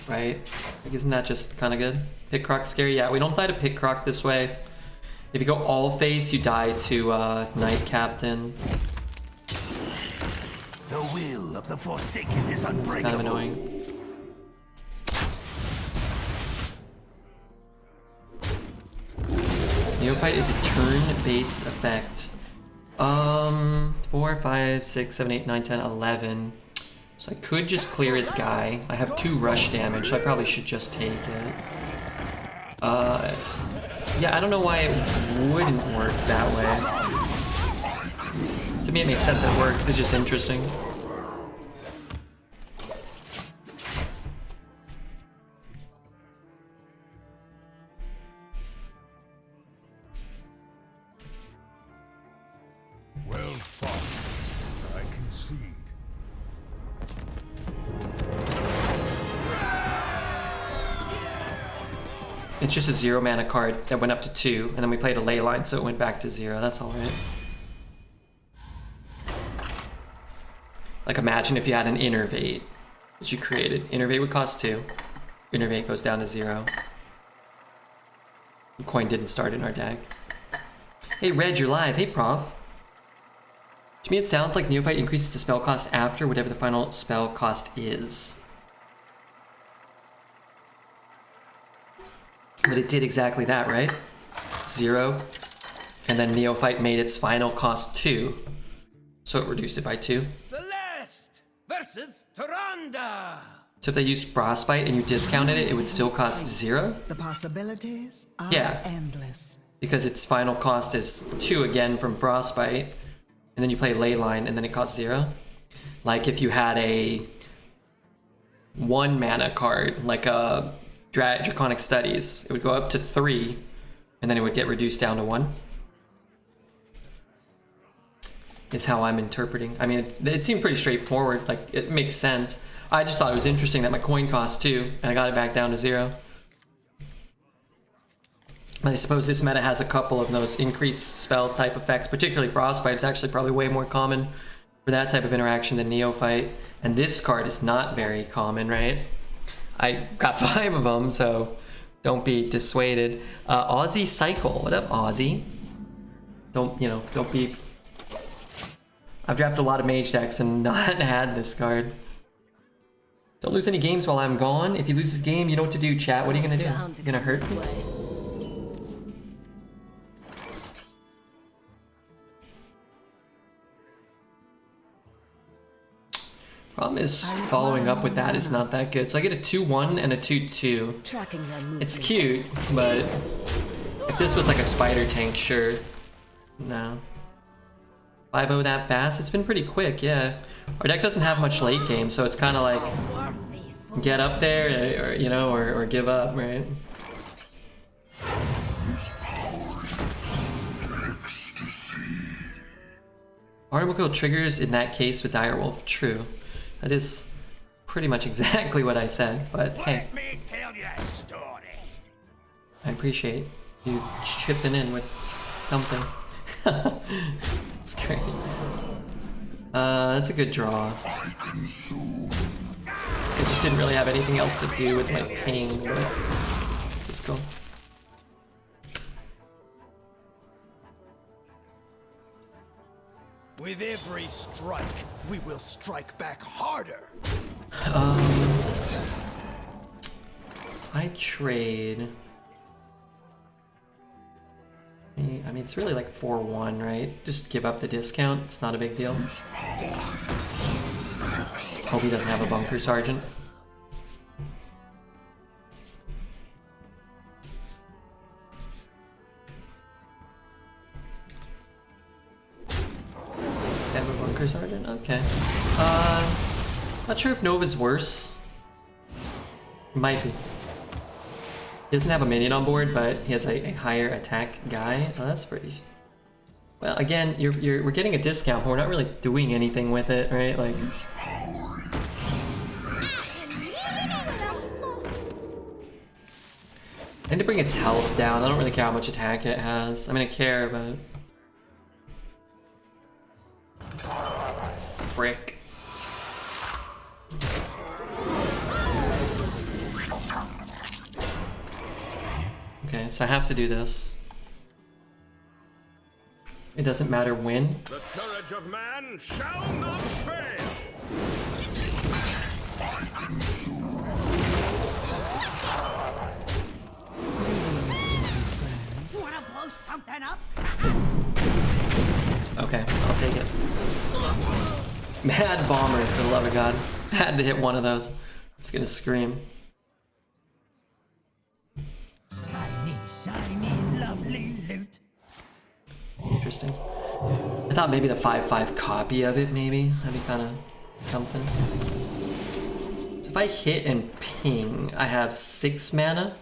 Right? Like, isn't that just kind of good? Pit Croc scary? Yeah, we don't die to Pit Croc this way. If you go all face, you die to Knight Captain. The will of the Forsaken is unbreakable. It's kind of annoying. Neophyte is a turn-based effect. 4, 5, 6, 7, 8, 9, 10, 11. So I could just clear his guy. I have 2 rush damage, so I probably should just take it. Yeah, I don't know why it wouldn't work that way. To me, it makes sense that it works. It's just interesting. Well fought. I concede. It's just a 0 mana card that went up to 2, and then we played a Leyline, so it went back to 0. That's all right. Like, imagine if you had an Innervate that you created. Innervate would cost 2. Innervate goes down to 0. The coin didn't start in our deck. Hey, Red, you're live. Hey, Prof. To me, it sounds like Neophyte increases the spell cost after whatever the final spell cost is. But it did exactly that, right? 0. And then Neophyte made its final cost 2. So it reduced it by 2. Celeste versus Tyrande. So if they used Frostbite and you discounted it, it would still cost 0? The possibilities are Yeah. endless. Because its final cost is 2 again from Frostbite. And then you play Leyline and then it costs 0. Like if you had a 1 mana card, like a Draconic Studies, it would go up to 3 and then it would get reduced down to 1. Is how I'm interpreting. I mean, it seemed pretty straightforward. Like, it makes sense. I just thought it was interesting that my coin cost 2 and I got it back down to 0. But I suppose this meta has a couple of those increased spell type effects, particularly Frostbite. It's actually probably way more common for that type of interaction than Neophyte. And this card is not very common, right? I got 5 of them, so don't be dissuaded. Aussie Cycle. What up, Aussie? Don't be... I've drafted a lot of Mage decks and not had this card. Don't lose any games while I'm gone. If you lose this game, you know what to do, chat. What are you gonna do? You're gonna hurt me? Problem is, following up with that is not that good. So I get a 2-1 and a 2-2. It's cute, but if this was like a spider tank, sure. No. 5-0 that fast? It's been pretty quick, yeah. Our deck doesn't have much late game, so it's kind of like get up there, or give up, right? Article triggers in that case with Direwolf. True. That is pretty much exactly what I said, but hey. Let me tell you a story. I appreciate you chipping in with something. It's great. That's a good draw. I just didn't really have anything else to do with my ping, but let's go. With every strike, we will strike back harder. I trade. I mean, it's really like 4-1, right? Just give up the discount. It's not a big deal. Hope he doesn't have a bunker sergeant. Have a bunker sergeant? Okay. Not sure if Nova's worse. Might be. He doesn't have a minion on board, but he has a higher attack guy. Oh, that's pretty... Well, again, we're getting a discount, but we're not really doing anything with it, right? Like... I need to bring its health down. I don't really care how much attack it has. I mean, I care, but... Frick. Okay, so I have to do this. It doesn't matter when. The courage of man shall not fail. You wanna blow something up? Okay, I'll take it. Mad Bomber, for the love of God. Had to hit one of those. It's gonna scream. Shiny, shiny, lovely loot. Interesting. I thought maybe the 5/5 copy of it, maybe. That'd be kind of something. So if I hit and ping, I have 6 mana.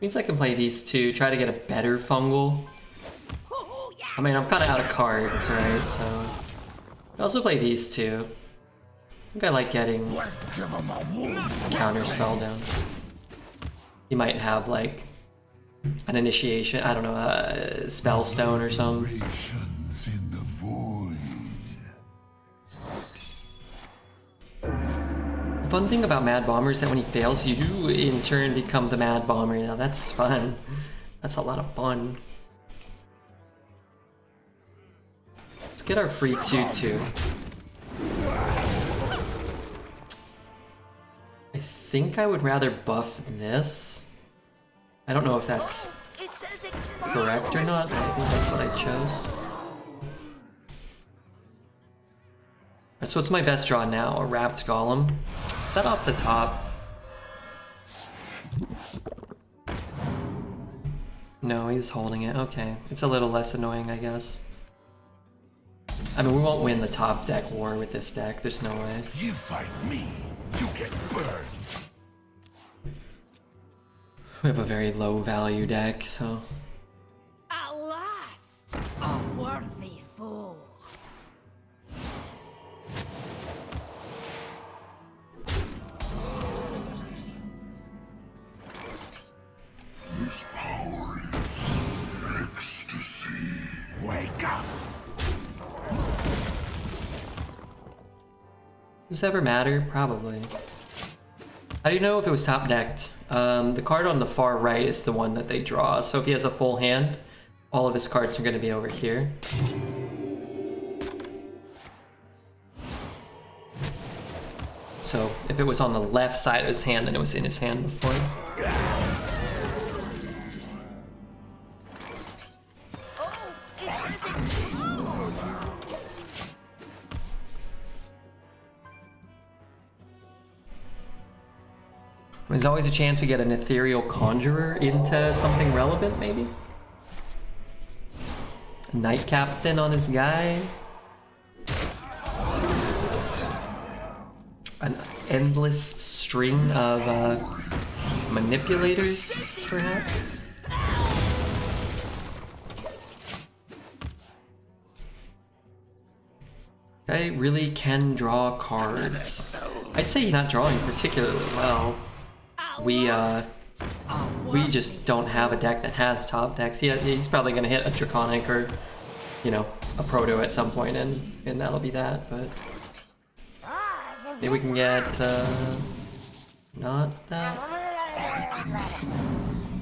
Means I can play these two, try to get a better fungal. I mean, I'm kind of out of cards, right? So I also play these two. I think I like getting counter spell down. You might have like an initiation, I don't know, a spellstone or something. In the void. The fun thing about Mad Bomber is that when he fails, you in turn become the Mad Bomber. Now that's fun. That's a lot of fun. Let's get our free 2/2. I think I would rather buff this. I don't know if that's It says expired. correct or not, but I think that's what I chose. Alright, so what's my best draw now? A Wrapped Golem. Is that off the top? No, he's holding it. Okay. It's a little less annoying, I guess. I mean, we won't win the top deck war with this deck. There's no way. You fight me, you get burned. We have a very low value deck, so... At last, a worthy foe. This power is ecstasy. Wake up! Does this ever matter? Probably. How do you know if it was top decked? The card on the far right is the one that they draw. So if he has a full hand, all of his cards are going to be over here. So if it was on the left side of his hand, then it was in his hand before. Oh, it says explode. There's always a chance we get an ethereal conjurer into something relevant, maybe? A Knight Captain on his guy? An endless string of manipulators, perhaps? Guy really can draw cards. I'd say he's not drawing particularly well. We just don't have a deck that has top decks. He's probably gonna hit a Draconic or, you know, a Proto at some point, and that'll be that. But maybe we can get not that.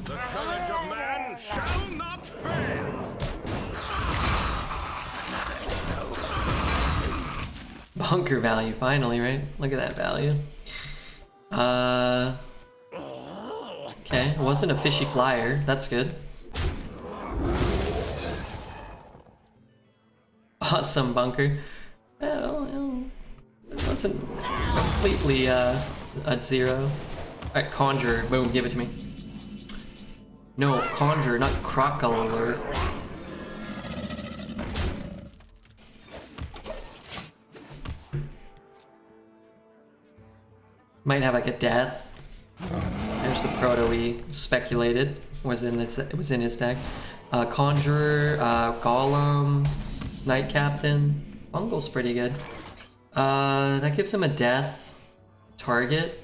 The courage of man shall not fail. Bunker value, finally, right? Look at that value. Okay, it wasn't a fishy flyer. That's good. Awesome bunker. Well, it wasn't completely a zero. Alright, Conjurer. Boom, give it to me. No, Conjurer, not Crocodile. Might have like a death. There's the Proto we speculated was in his deck. Conjurer, Golem, Knight Captain. Fungal's pretty good. That gives him a death target.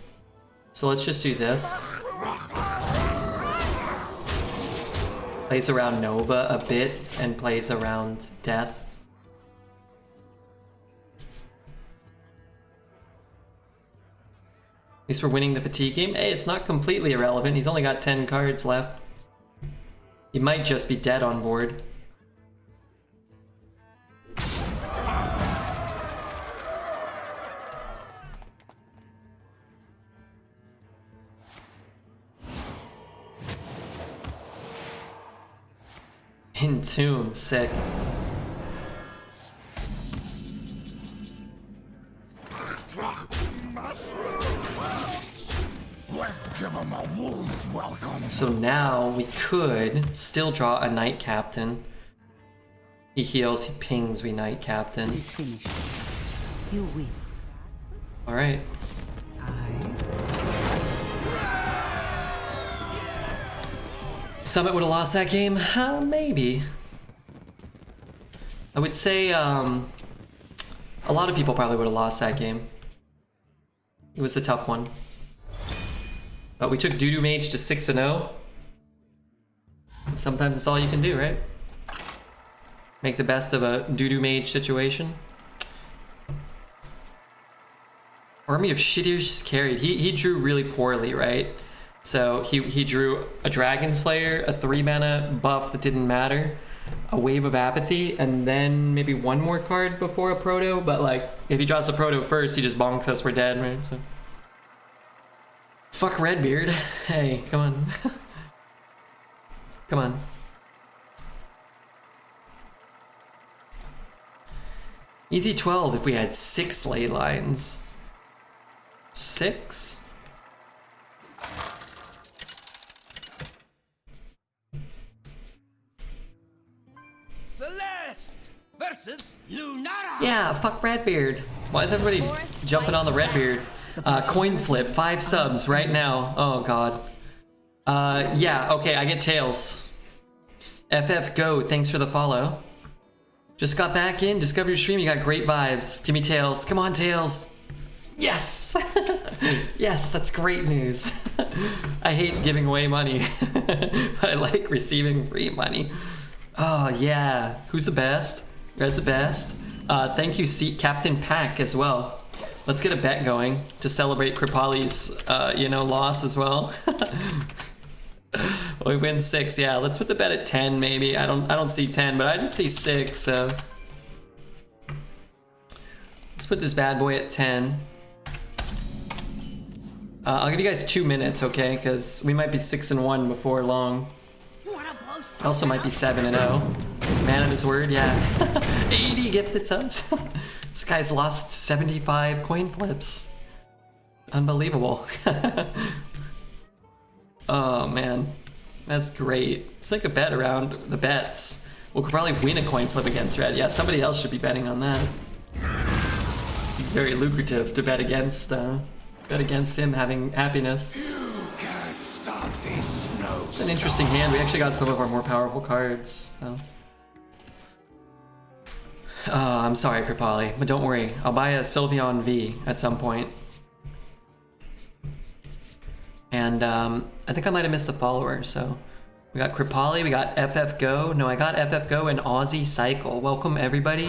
So let's just do this. Plays around Nova a bit and plays around death. At least we're winning the fatigue game. Hey, it's not completely irrelevant. He's only got 10 cards left. He might just be dead on board. Entomb, sick. Give him a wolf welcome. So now we could still draw a Knight Captain. He heals, he pings, we Knight Captain. It's finished. You win. Alright. Summit would have lost that game? Maybe. I would say a lot of people probably would have lost that game. It was a tough one. But we took Doo-Doo Mage to 6-0. Sometimes it's all you can do, right? Make the best of a Doo-Doo Mage situation. Army of Shitters carried. He drew really poorly, right? So he drew a Dragon Slayer, a 3-mana buff that didn't matter, a wave of apathy and then maybe one more card before a proto, but like if he draws a proto first, he just bonks us, we're dead, right? So. Fuck RedBeard. Hey, come on. Come on. Easy 12 if we had 6 ley lines. 6? Celeste versus Lunara. Yeah, fuck RedBeard. Why is everybody jumping on the RedBeard? Coin flip, 5 subs right now. Oh god. Yeah, okay, I get tails. FF Go, thanks for the follow. Just got back in, discovered your stream, you got great vibes. Give me tails, come on tails. Yes! Yes, that's great news. I hate giving away money, but I like receiving free money. Oh yeah, who's the best? Red's the best. Thank you, Captain Pack as well. Let's get a bet going to celebrate Kripali's, loss as well. We win 6, yeah. Let's put the bet at 10, maybe. I don't see 10, but I didn't see 6, so let's put this bad boy at 10. I'll give you guys 2 minutes, okay? Because we might be 6-1 before long. Also might be 7-0. Man of his word, yeah. 80 gifted subs. This guy's lost 75 coin flips. Unbelievable. Oh man, that's great. Let's make a bet around the bets. We'll probably win a coin flip against Red. Yeah, somebody else should be betting on that. Very lucrative to bet against him having happiness. You can't stop these snows. It's an interesting hand. We actually got some of our more powerful cards. So. I'm sorry, Kripali, but don't worry. I'll buy a Sylveon V at some point. And I think I might have missed a follower, so we got Kripali, we got FF Go. No, I got FF Go and Aussie Cycle. Welcome everybody.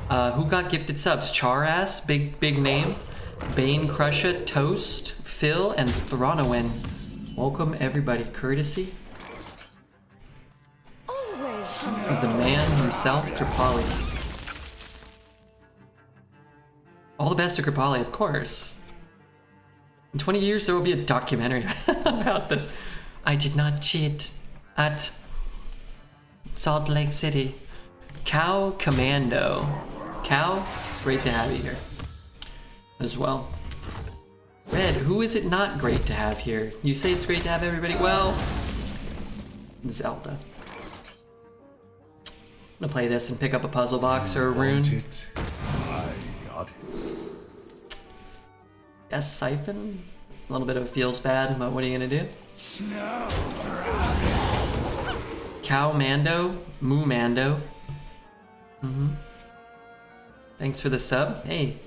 Who got gifted subs? Charass, big name. Bane Crusher, Toast, Phil, and Thronowin. Welcome everybody. Courtesy of the man himself, Kripali. All the best to Kripali, of course. In 20 years, there will be a documentary about this. I did not cheat at Salt Lake City. Cow Commando. Cow, it's great to have you here as well. Red, who is it not great to have here? You say it's great to have everybody? Well, Zelda. I'm gonna play this and pick up a puzzle box or a rune. I got it. Yes, Siphon. A little bit of it feels bad, but what are you gonna do? Cow Mando, Moo Mando. Thanks for the sub. Hey,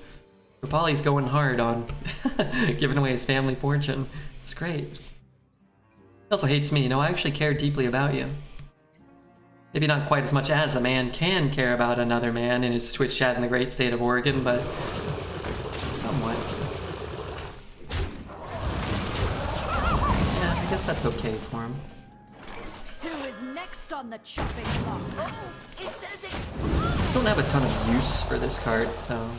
Kripali's going hard on giving away his family fortune. It's great. He also hates me. You know, I actually care deeply about you. Maybe not quite as much as a man can care about another man in his Twitch chat in the great state of Oregon, but somewhat. Yeah, I guess that's okay for him. Who is next on the chopping block? Oh, it says I just don't have a ton of use for this card, so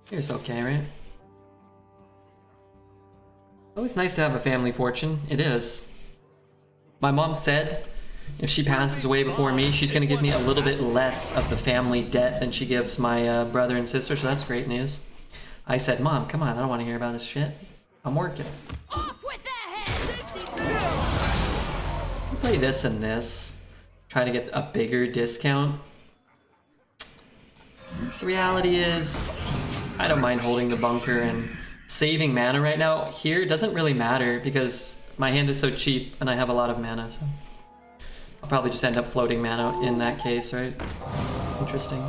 here's okay, right? Always nice to have a family fortune. It is. My mom said if she passes away before me, she's gonna give me a little bit less of the family debt than she gives my brother and sister, so that's great news. I said, Mom, come on, I don't want to hear about this shit. I'm working. Off with their heads! Play this and this. Try to get a bigger discount. The reality is, I don't mind holding the bunker and saving mana right now. Here it doesn't really matter because my hand is so cheap and I have a lot of mana, so I'll probably just end up floating mana in that case, right? Interesting.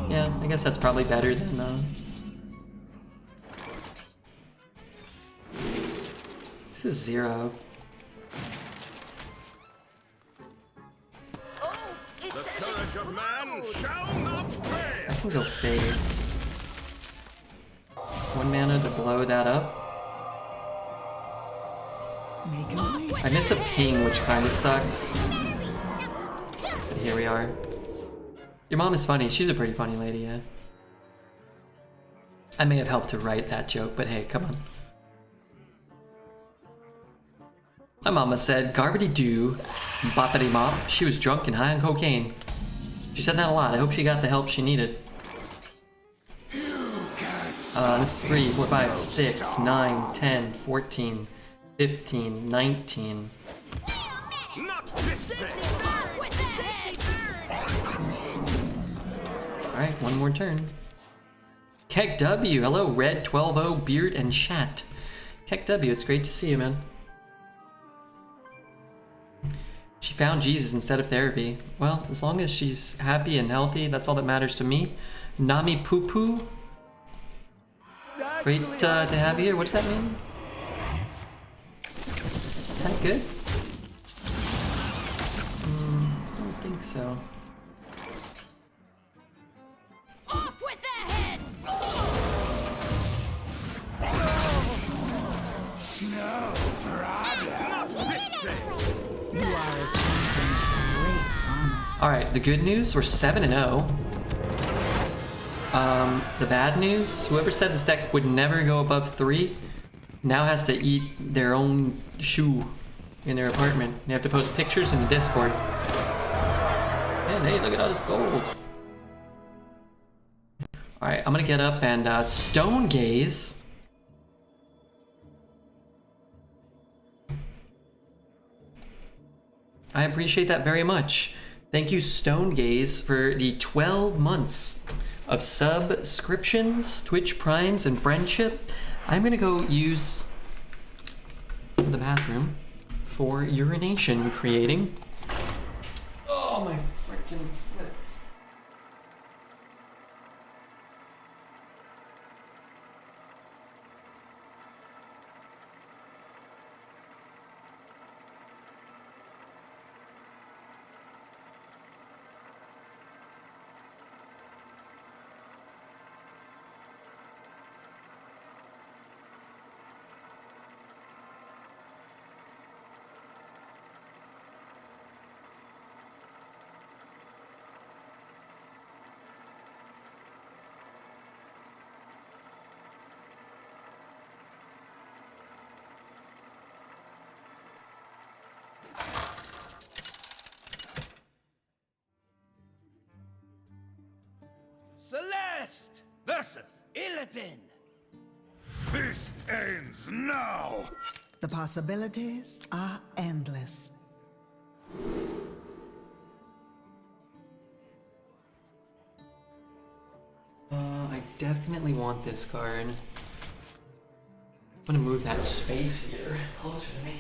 Yeah, I guess that's probably better than this is 0. Oh, it The says courage of man shall not fail. I can go face. 1 mana to blow that up. I miss a ping, which kind of sucks. But here we are. Your mom is funny. She's a pretty funny lady, yeah. I may have helped to write that joke, but hey, come on. My mama said, garbity doo, boppity mop. She was drunk and high on cocaine. She said that a lot. I hope she got the help she needed. This is 3, 4, 5, 6, 9, 10, 14, 15, 19. Alright, one more turn. Keck W, hello, Red, 12-0, Beard, and Chat. Keck W, it's great to see you, man. She found Jesus instead of therapy. Well, as long as she's happy and healthy, that's all that matters to me. Nami Poo Poo. Great to have you here. What does that mean? Is that good? I don't think so. Off with their heads! No problem. You are a great promise. Alright, the good news, we're 7-0. The bad news, whoever said this deck would never go above 3 now has to eat their own shoe in their apartment. They have to post pictures in the Discord. And hey, look at all this gold. Alright, I'm gonna get up and Stone Gaze. I appreciate that very much. Thank you, Stone Gaze, for the 12 months of subscriptions, Twitch Primes, and friendship. I'm gonna go use the bathroom for urination creating. Oh my freaking foot. Celeste versus Illidan. This ends now. The possibilities are endless. I definitely want this card. I'm gonna move that space here closer to me.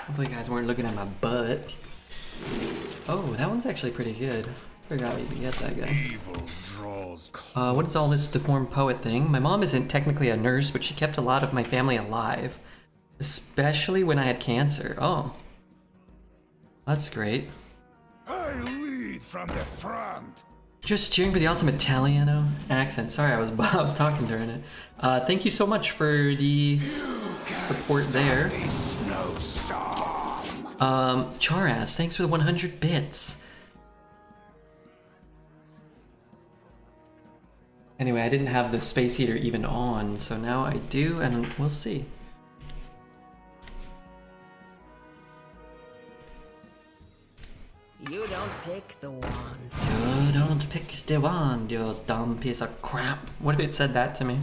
Hopefully you guys weren't looking at my butt. Oh, that one's actually pretty good. Forgot we could get that guy. Evil draws. What is all this deformed poet thing? My mom isn't technically a nurse, but she kept a lot of my family alive. Especially when I had cancer. Oh. That's great. I lead from the front. Just cheering for the awesome Italiano accent. Sorry, I was talking during it. Thank you so much for the support there. Charaz, thanks for the 100 bits. Anyway, I didn't have the space heater even on, so now I do, and we'll see. You don't pick the wands. You don't pick the wand, you dumb piece of crap. What if it said that to me?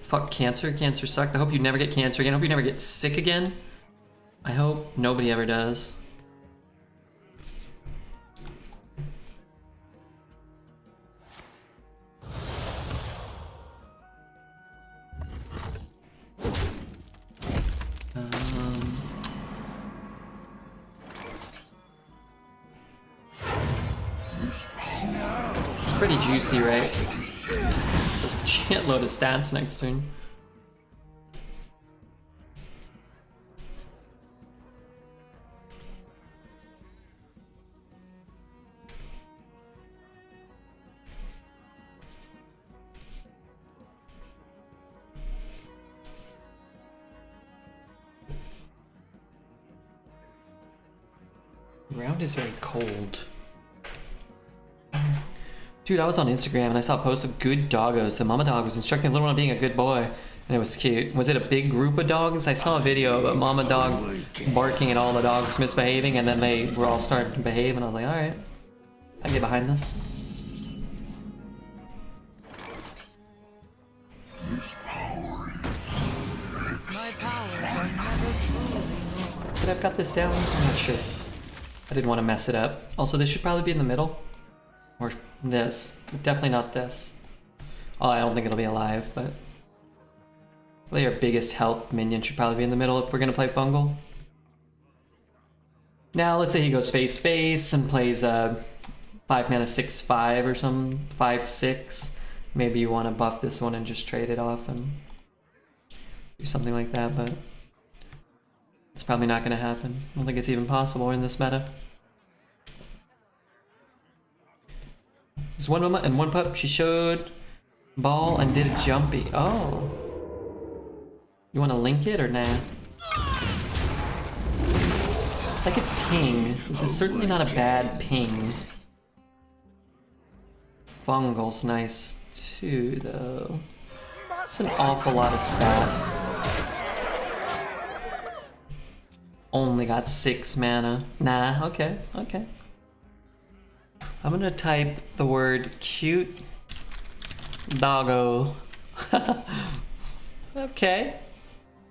Fuck cancer. Cancer sucked. I hope you never get cancer again. I hope you never get sick again. I hope nobody ever does. pretty juicy, right? There's a shitload of stats next turn. Ground is very cold. Dude, I was on Instagram and I saw a post of good doggos. The mama dog was instructing the little one on being a good boy, and it was cute. Was it a big group of dogs? I saw a video of a mama dog barking at all the dogs misbehaving, and then they were all starting to behave, and I was like, alright, I can get behind this. But I've got this down? I'm not sure. I didn't want to mess it up. Also, this should probably be in the middle. Or this. Definitely not this. Oh, I don't think it'll be alive, but... Well, your biggest health minion should probably be in the middle if we're going to play fungal. Now, let's say he goes face and plays a 5 mana 6/5 or some 5/6. Maybe you want to buff this one and just trade it off and do something like that, but... It's probably not going to happen. I don't think it's even possible in this meta. There's one mama and one pup. She showed ball and did a jumpy. Oh. You want to link it or nah? It's like a ping. This is certainly not a bad ping. Fungal's nice too, though. It's an awful lot of stats. Only got 6 mana. Nah, okay, okay. I'm gonna type the word cute doggo. Okay.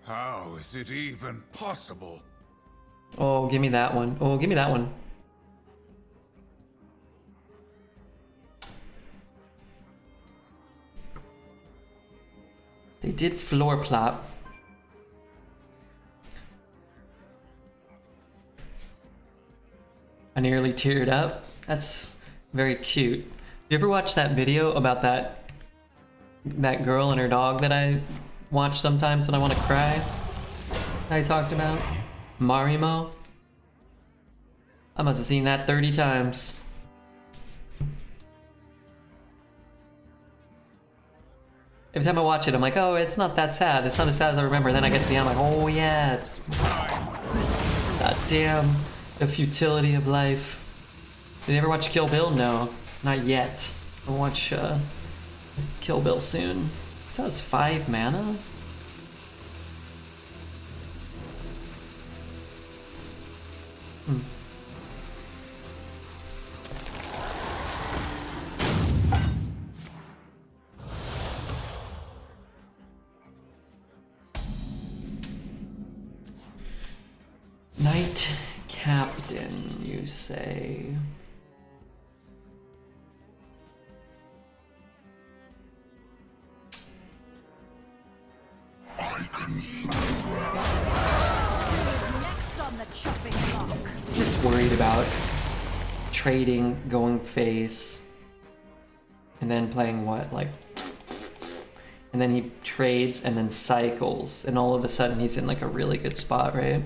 How is it even possible? Oh, give me that one. Oh, give me that one. They did floor plop. I nearly teared up. That's very cute. You ever watch that video about that girl and her dog that I watch sometimes when I want to cry? I talked about Marimo. I must have seen that 30 times. Every time I watch it, I'm like, oh, it's not that sad. It's not as sad as I remember. Then I get to the end, I'm like, oh yeah, it's... God damn. The futility of life. Did you ever watch Kill Bill? No, not yet. I'll watch Kill Bill soon. This has 5 mana? Knight Captain, you say? Next on the chopping block. Just worried about trading, going face, and then playing what, like, and then he trades and then cycles, and all of a sudden he's in like a really good spot, right?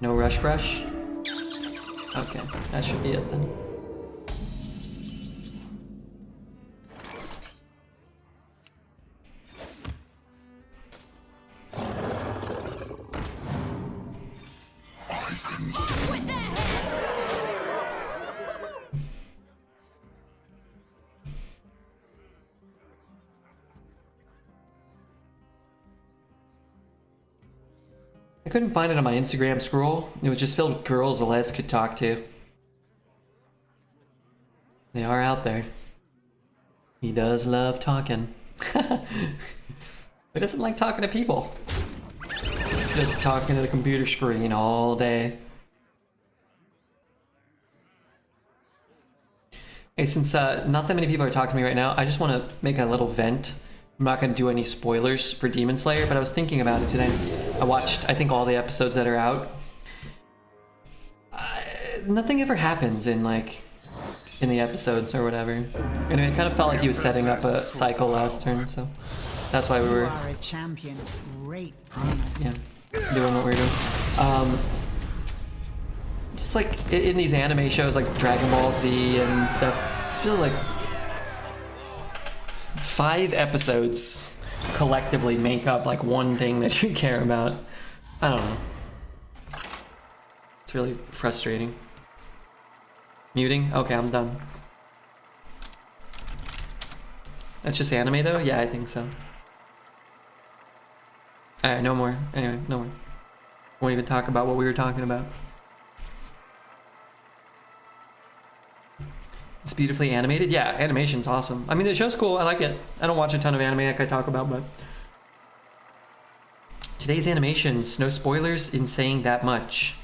No rush brush? Okay, that should be it then. I couldn't find it on my Instagram scroll. It was just filled with girls Alez could talk to. They are out there. He does love talking. Who doesn't like talking to people? Just talking to the computer screen all day. Hey, since not that many people are talking to me right now, I just want to make a little vent. I'm not going to do any spoilers for Demon Slayer, but I was thinking about it today. I watched, I think, all the episodes that are out. Nothing ever happens in, like, in the episodes or whatever. Anyway, it kind of felt like he was setting up a cycle last turn, so that's why we You were, are a champion. Great promise. yeah, doing what we were doing. Just like in these anime shows like Dragon Ball Z and stuff, I feel like 5 episodes collectively make up like one thing that you care about. I don't know. It's really frustrating. Muting? Okay, I'm done. That's just anime though? Yeah, I think so. Alright, no more. Anyway, no more. Won't even talk about what we were talking about. It's beautifully animated? Yeah, animation's awesome. I mean, the show's cool. I like it. I don't watch a ton of anime like I talk about, but... Today's animations, no spoilers in saying that much.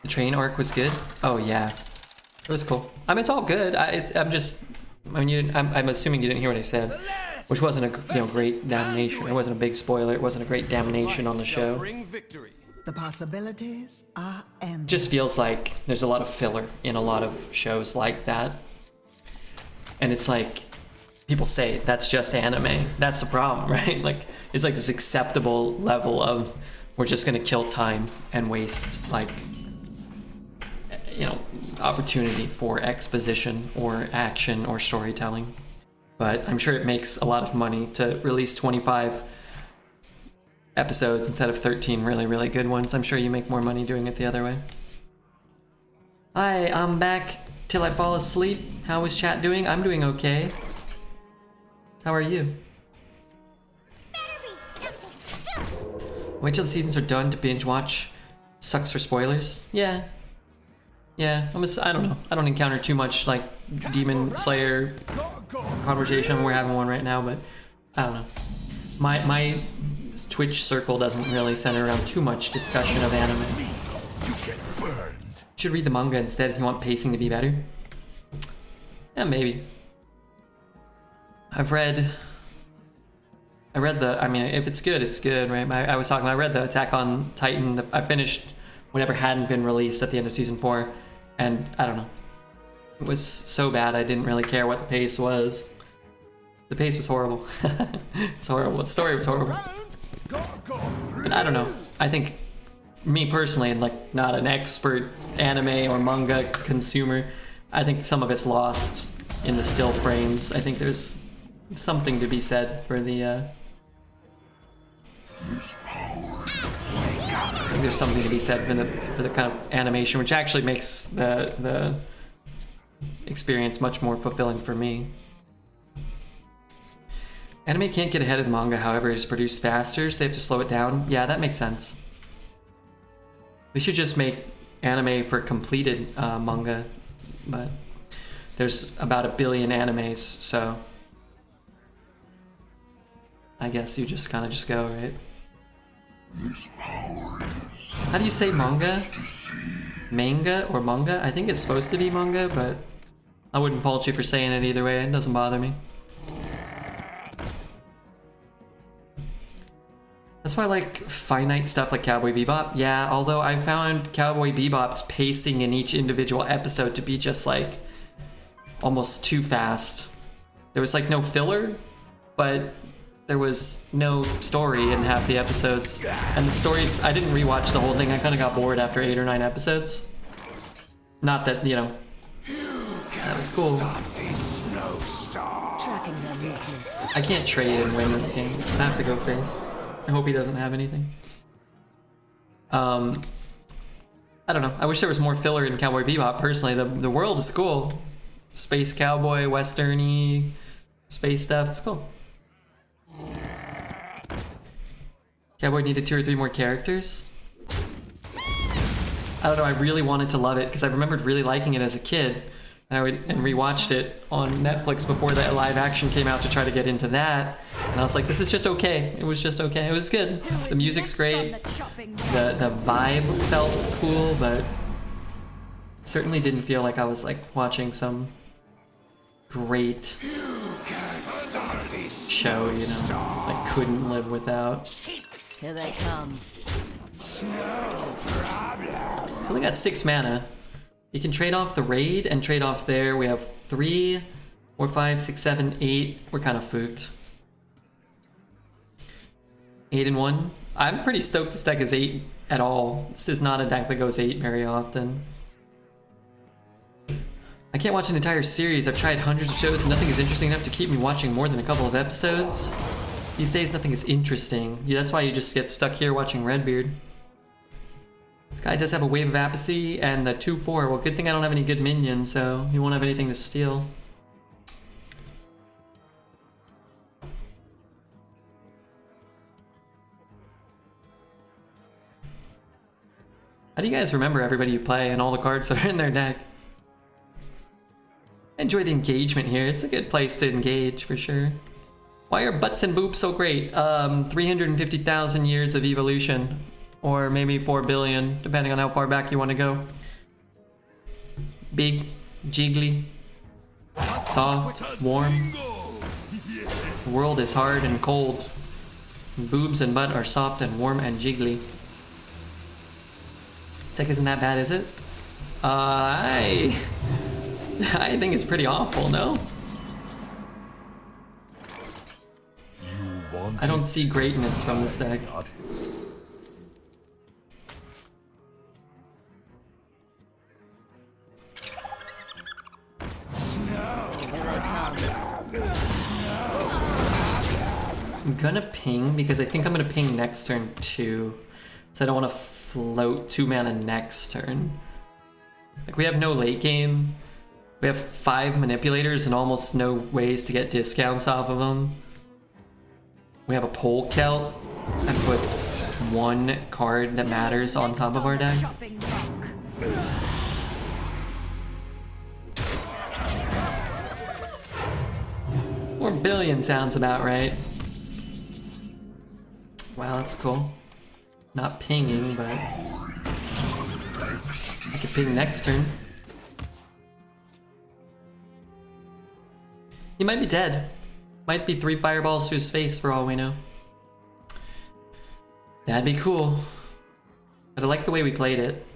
The train arc was good? Oh, yeah. It was cool. I mean, it's all good. I'm assuming you didn't hear what I said. Which wasn't a great damnation. It wasn't a big spoiler. It wasn't a great damnation on the show. The possibilities are endless. Just feels like there's a lot of filler in a lot of shows like that. And it's like, people say that's just anime. That's the problem, right? Like, it's like this acceptable level of we're just gonna kill time and waste, like, you know, opportunity for exposition or action or storytelling. But I'm sure it makes a lot of money to release 25 episodes instead of 13 really, really good ones. I'm sure you make more money doing it the other way. Hi, I'm back till I fall asleep. How is chat doing? I'm doing okay. How are you? Wait till the seasons are done to binge watch. Sucks for spoilers. Yeah. Yeah, I don't know. I don't encounter too much like Demon Slayer conversation. We're having one right now, but I don't know. My Twitch circle doesn't really center around too much discussion of anime. You get burned. You should read the manga instead if you want pacing to be better. Yeah, maybe. I read the, I mean, if it's good, it's good, right? I read the Attack on Titan. I finished whatever hadn't been released at the end of season 4, and I don't know. It was so bad I didn't really care what the pace was. The pace was horrible. It's horrible. The story was horrible. But I don't know. I think, me personally, and like not an expert anime or manga consumer, I think some of it's lost in the still frames. I think there's something to be said for the I think there's something to be said for the kind of animation, which actually makes the experience much more fulfilling for me. Anime can't get ahead of manga, however, it is produced faster, so they have to slow it down. Yeah, that makes sense. We should just make anime for completed manga, but there's about 1 billion animes, so I guess you just kind of just go, right? How do you say manga? Manga or manga? I think it's supposed to be manga, but I wouldn't fault you for saying it either way. It doesn't bother me. That's why I like finite stuff like Cowboy Bebop. Yeah, although I found Cowboy Bebop's pacing in each individual episode to be just like almost too fast. There was like no filler, but there was no story in half the episodes. And the stories, I didn't rewatch the whole thing. I kind of got bored after 8 or 9 episodes. Not that, you know, that was cool. Tracking their movements. I can't trade and win this game. I have to go face. I hope he doesn't have anything. I don't know. I wish there was more filler in Cowboy Bebop, personally. The world is cool. Space cowboy, western-y, space stuff. It's cool. Cowboy needed 2 or 3 more characters. I don't know. I really wanted to love it because I remembered really liking it as a kid. And rewatched it on Netflix before the live action came out to try to get into that. And I was like, this is just okay. It was just okay. It was good. The music's great. The vibe felt cool, but certainly didn't feel like I was like watching some great show, you know, I couldn't live without. Here they come. It's only got 6 mana. You can trade off the raid and trade off there. We have 3, 4, 5, 6, 7, 8. We're kind of fooked. 8 and 1. I'm pretty stoked this deck is 8 at all. This is not a deck that goes 8 very often. I can't watch an entire series. I've tried hundreds of shows and nothing is interesting enough to keep me watching more than a couple of episodes. These days nothing is interesting. Yeah, that's why you just get stuck here watching RedBeard. This guy does have a Wave of Apathy and the 2/4. Well, good thing I don't have any good minions, so he won't have anything to steal. How do you guys remember everybody you play and all the cards that are in their deck? I enjoy the engagement here. It's a good place to engage for sure. Why are butts and boobs so great? 350,000 years of evolution. Or maybe 4 billion, depending on how far back you want to go. Big, jiggly, soft, warm. The world is hard and cold. Boobs and butt are soft and warm and jiggly. This deck isn't that bad, is it? I think it's pretty awful, no? I don't see greatness from this deck. I'm gonna ping because I think I'm gonna ping next turn too. So I don't want to float 2 mana next turn. Like we have no late game. We have 5 manipulators and almost no ways to get discounts off of them. We have a pole Celt that puts 1 card that matters on top of our deck. Chopping block. $4 billion sounds about right. Wow, that's cool. Not pinging, but I could ping next turn. He might be dead. Might be 3 fireballs to his face for all we know. That'd be cool. But I like the way we played it.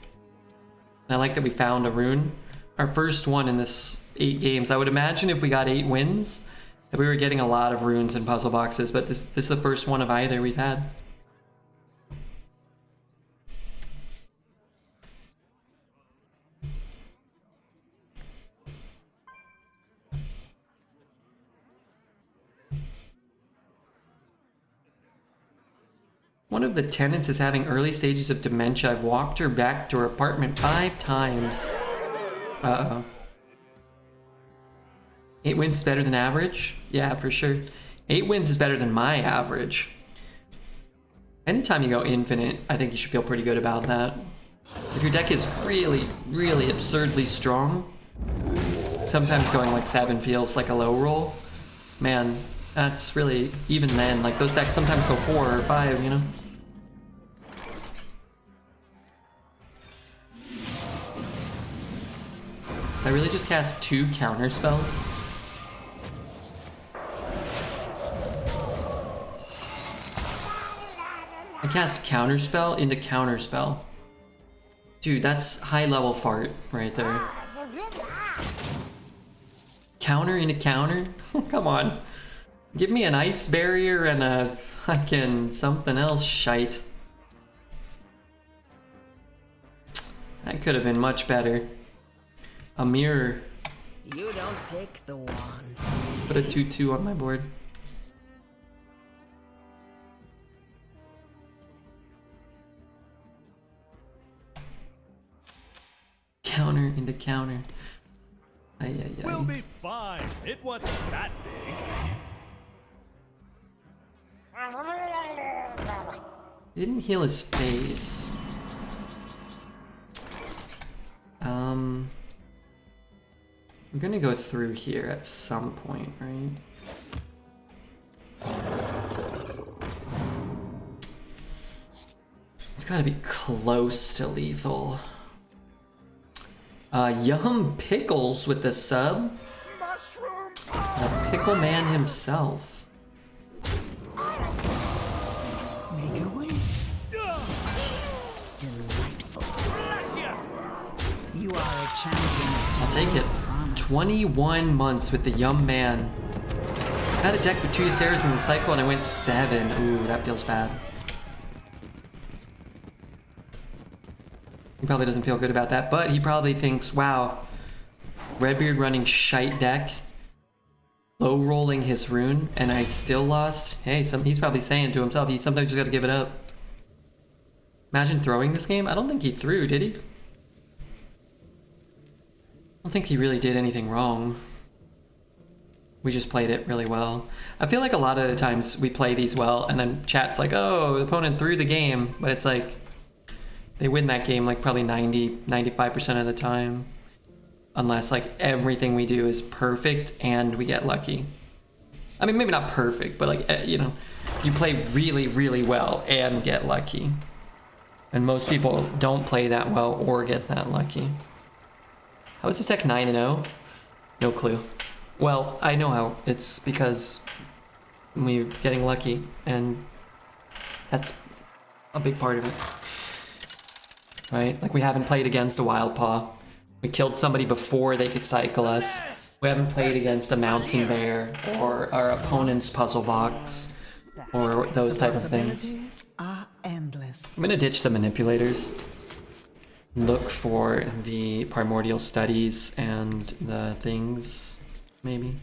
And I like that we found a rune. Our first one in this 8 games. I would imagine if we got 8 wins, that we were getting a lot of runes and puzzle boxes, but this is the first one of either we've had. One of the tenants is having early stages of dementia. I've walked her back to her apartment 5 times. Uh-oh. 8 wins is better than average? Yeah, for sure. 8 wins is better than my average. Anytime you go infinite, I think you should feel pretty good about that. If your deck is really, really absurdly strong, sometimes going like 7 feels like a low roll. Man, that's really, even then, like those decks sometimes go 4 or 5, you know? Did I really just cast 2 counter spells? I cast counterspell into counterspell. Dude, that's high level fart right there. Counter into counter? Come on. Give me an ice barrier and a fucking something else shite. That could have been much better. A mirror. You don't pick the wands. Put a 2/2 on my board. Counter into counter. Ay, ay, ay. We'll be fine. It wasn't that big. He didn't heal his face. I'm gonna go through here at some point, right? It's gotta be close to lethal. Yum Pickles with the sub. The Pickle Man himself. Make a wish. I'll take it. 21 months with the Yum Man. I had a deck with 2 Ysera's in the cycle and I went 7. Ooh, that feels bad. He probably doesn't feel good about that, but he probably thinks, wow, RedBeard running shite deck, low rolling his rune, and I still lost. Hey, he's probably saying to himself, he sometimes just gotta give it up. Imagine throwing this game. I don't think he threw, did he? I don't think he really did anything wrong. We just played it really well. I feel like a lot of the times we play these well, and then chat's like, oh, the opponent threw the game, but it's like, they win that game like probably 95% of the time. Unless like everything we do is perfect and we get lucky. I mean, maybe not perfect, but like, you know, you play really, really well and get lucky. And most people don't play that well or get that lucky. How is this deck 9-0? No clue. Well, I know how. It's because we're getting lucky, and that's a big part of it. Right? Like, we haven't played against a Wild Paw. We killed somebody before they could cycle us. We haven't played against a Mountain Bear or our opponent's Puzzle Box or those type of things. Are endless. I'm gonna ditch the Manipulators. Look for the Primordial Studies and the things, maybe.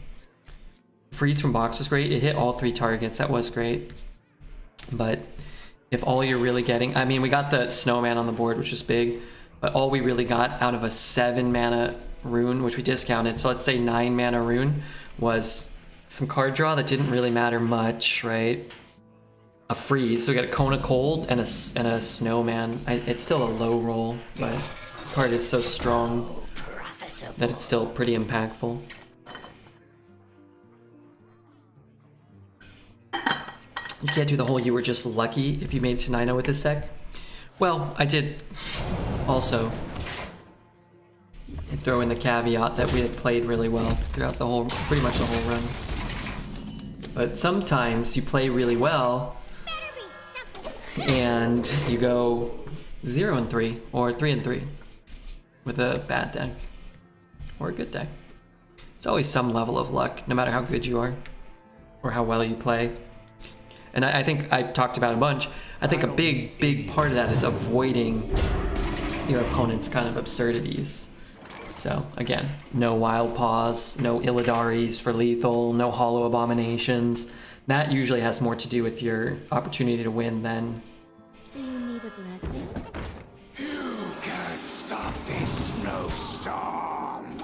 Freeze from box was great. It hit all 3 targets. That was great. But if all you're really getting... I mean, we got the Snowman on the board, which is big. But all we really got out of a 7 mana rune, which we discounted, so let's say 9 mana rune, was some card draw that didn't really matter much, right? A freeze, so we got a Cone of Cold and a Snowman. It's still a low roll, but the card is so strong that it's still pretty impactful. You can't do the whole you were just lucky if you made it to 9-0 with this deck. Well, I did also throw in the caveat that we had played really well throughout the whole, pretty much the whole run. But sometimes you play really well and you go 0-3 or 3-3 with a bad deck or a good deck. It's always some level of luck, no matter how good you are or how well you play. And I think I talked about a bunch. I think a big part of that is avoiding your opponent's kind of absurdities. So again, no Wild Paws, no Illidaris for lethal, no Hollow Abominations. That usually has more to do with your opportunity to win than... Do you need a blessing? You can't stop this snowstorm.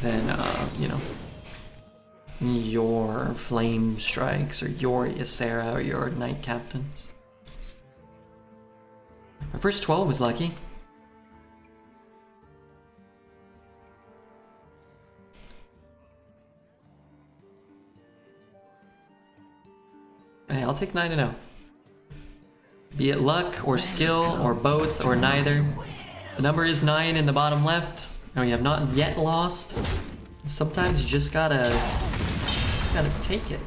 Than, you know, your Flame Strikes or your Ysera or your Knight Captains. My first 12 was lucky. Hey, I'll take 9-0. Be it luck or skill or both or neither. The number is 9 in the bottom left, and we have not yet lost. Sometimes you just gotta take it.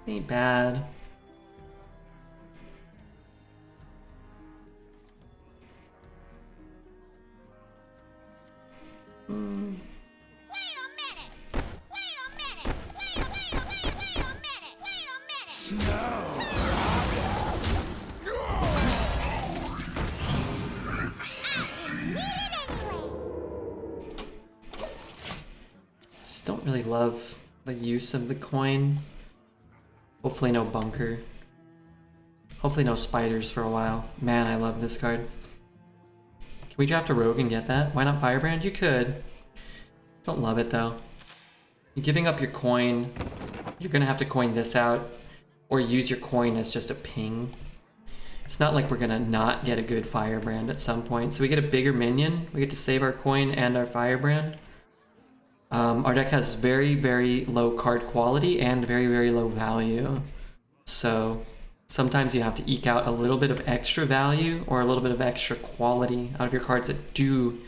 Ain't bad. Just don't really love the use of the coin. Hopefully no bunker. Hopefully no spiders for a while. Man, I love this card. Can we draft a rogue and get that? Why not Firebrand? You could. Don't love it though. You're giving up your coin. You're gonna have to coin this out or use your coin as just a ping. It's not like we're gonna not get a good Firebrand at some point. So we get a bigger minion. We get to save our coin and our Firebrand. Our deck has very, very low card quality and very, very low value. So sometimes you have to eke out a little bit of extra value or a little bit of extra quality out of your cards that do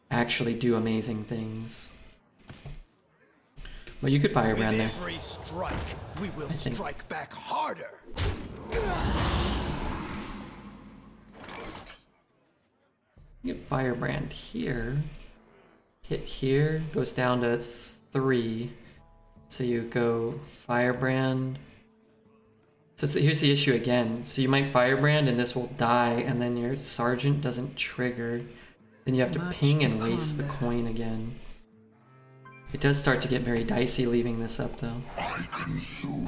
actually do amazing things. Well, you could Firebrand there. Every strike, we will strike back harder. Get Firebrand here. Hit here, goes down to 3. So you go Firebrand. So here's the issue again. So you might Firebrand and this will die, and then your Sergeant doesn't trigger. Then you have to ping and waste the coin again. It does start to get very dicey leaving this up though. I consume.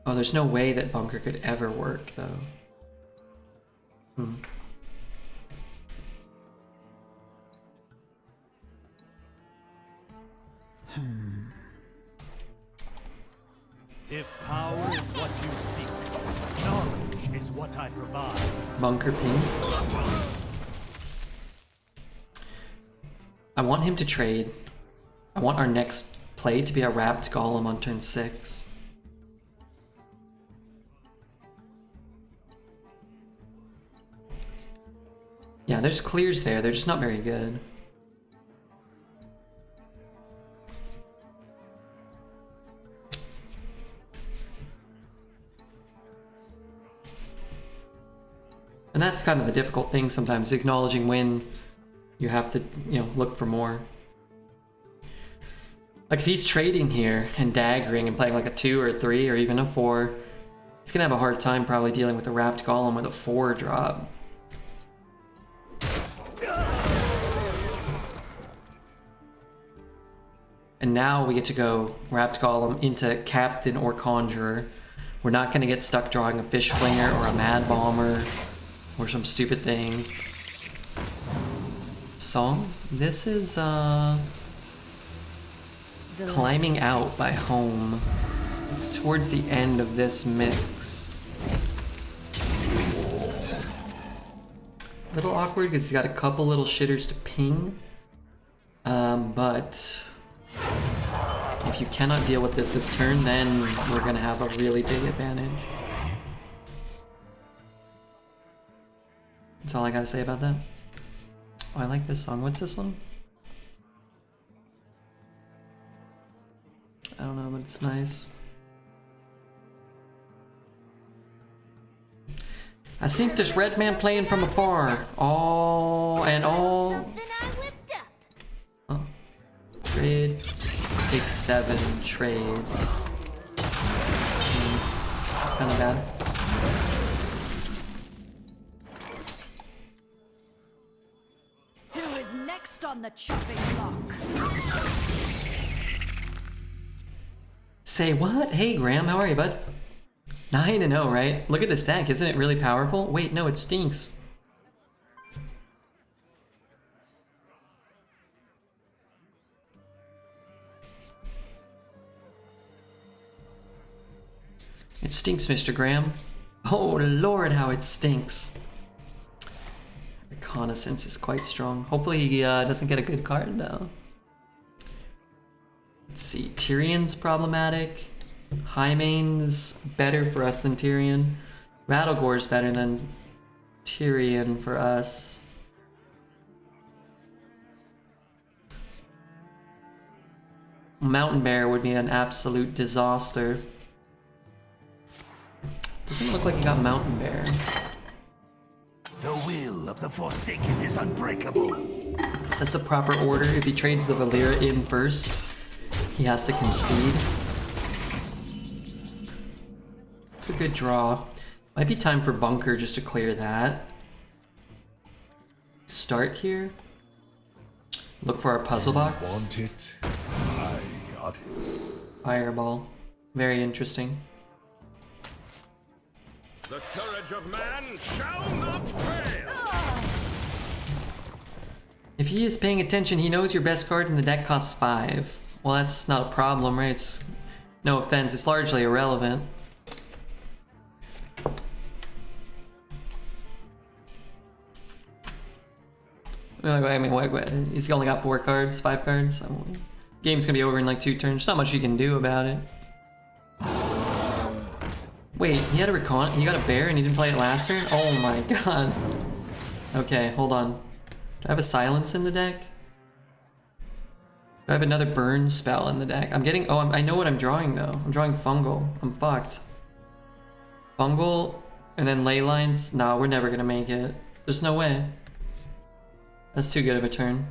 Oh, there's no way that Bunker could ever work though. If power is what you seek, knowledge is what I provide. Bunker ping. I want him to trade. I want our next play to be a wrapped golem on turn 6. Yeah, there's clears there. They're just not very good. And that's kind of the difficult thing sometimes, acknowledging when you have to, you know, look for more. Like if he's trading here and daggering and playing like a 2 or a 3 or even a 4, he's gonna have a hard time probably dealing with a wrapped golem with a 4 drop. And now we get to go wrapped golem into captain or conjurer. We're not gonna get stuck drawing a fish flinger or a mad bomber or some stupid thing. Song? This is Climbing Out by Home. It's towards the end of this mix. A little awkward because he's got a couple little shitters to ping. But if you cannot deal with this turn, then we're gonna have a really big advantage. That's all I gotta say about that. Oh, I like this song. What's this one? I don't know, but it's nice. I think this red man playing from afar. All and all. Something I whipped up. Oh. Trade. Big 7 trades. It's kind of bad. Who is next on the chopping block? Say what? Hey Graham, how are you, bud? 9-0, right? Look at this deck, isn't it really powerful? Wait, no, it stinks. It stinks, Mr. Graham. Oh lord, how it stinks. Reconnaissance is quite strong. Hopefully he doesn't get a good card though. Let's see, Tyrion's problematic. Highmane's better for us than Tyrion. Rattlegore's better than Tyrion for us. Mountain Bear would be an absolute disaster. Doesn't look like he got Mountain Bear. The will of the Forsaken is unbreakable. So that's the proper order. If he trades the Valera in first, he has to concede. It's a good draw. Might be time for Bunker just to clear that. Start here. Look for our puzzle box. Want it? I got it. Fireball. Very interesting. The courage of man shall not fail. If he is paying attention, he knows your best card in the deck costs 5. Well, that's not a problem, right? It's, no offense, it's largely irrelevant. I mean, what, he's only got 4 cards, 5 cards. So game's gonna be over in like 2 turns. There's not much you can do about it. Wait, he had a he got a bear and he didn't play it last turn? Oh my god. Okay, hold on. Do I have a silence in the deck? I have another burn spell in the deck. I'm getting, oh, I know what I'm drawing though. I'm drawing fungal. I'm fucked. Fungal and then ley lines. No, we're never gonna make it. There's no way. That's too good of a turn.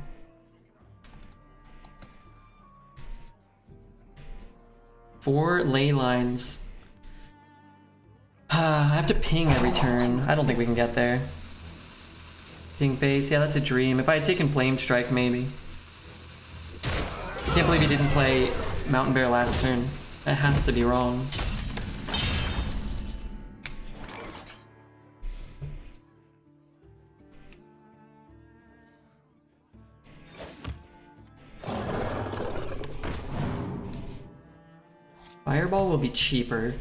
Four ley lines. I have to ping every turn. I don't think we can get there. Ping base, yeah, that's a dream. If I had taken Flame Strike, maybe. Can't believe he didn't play Mountain Bear last turn. That has to be wrong. Fireball will be cheaper.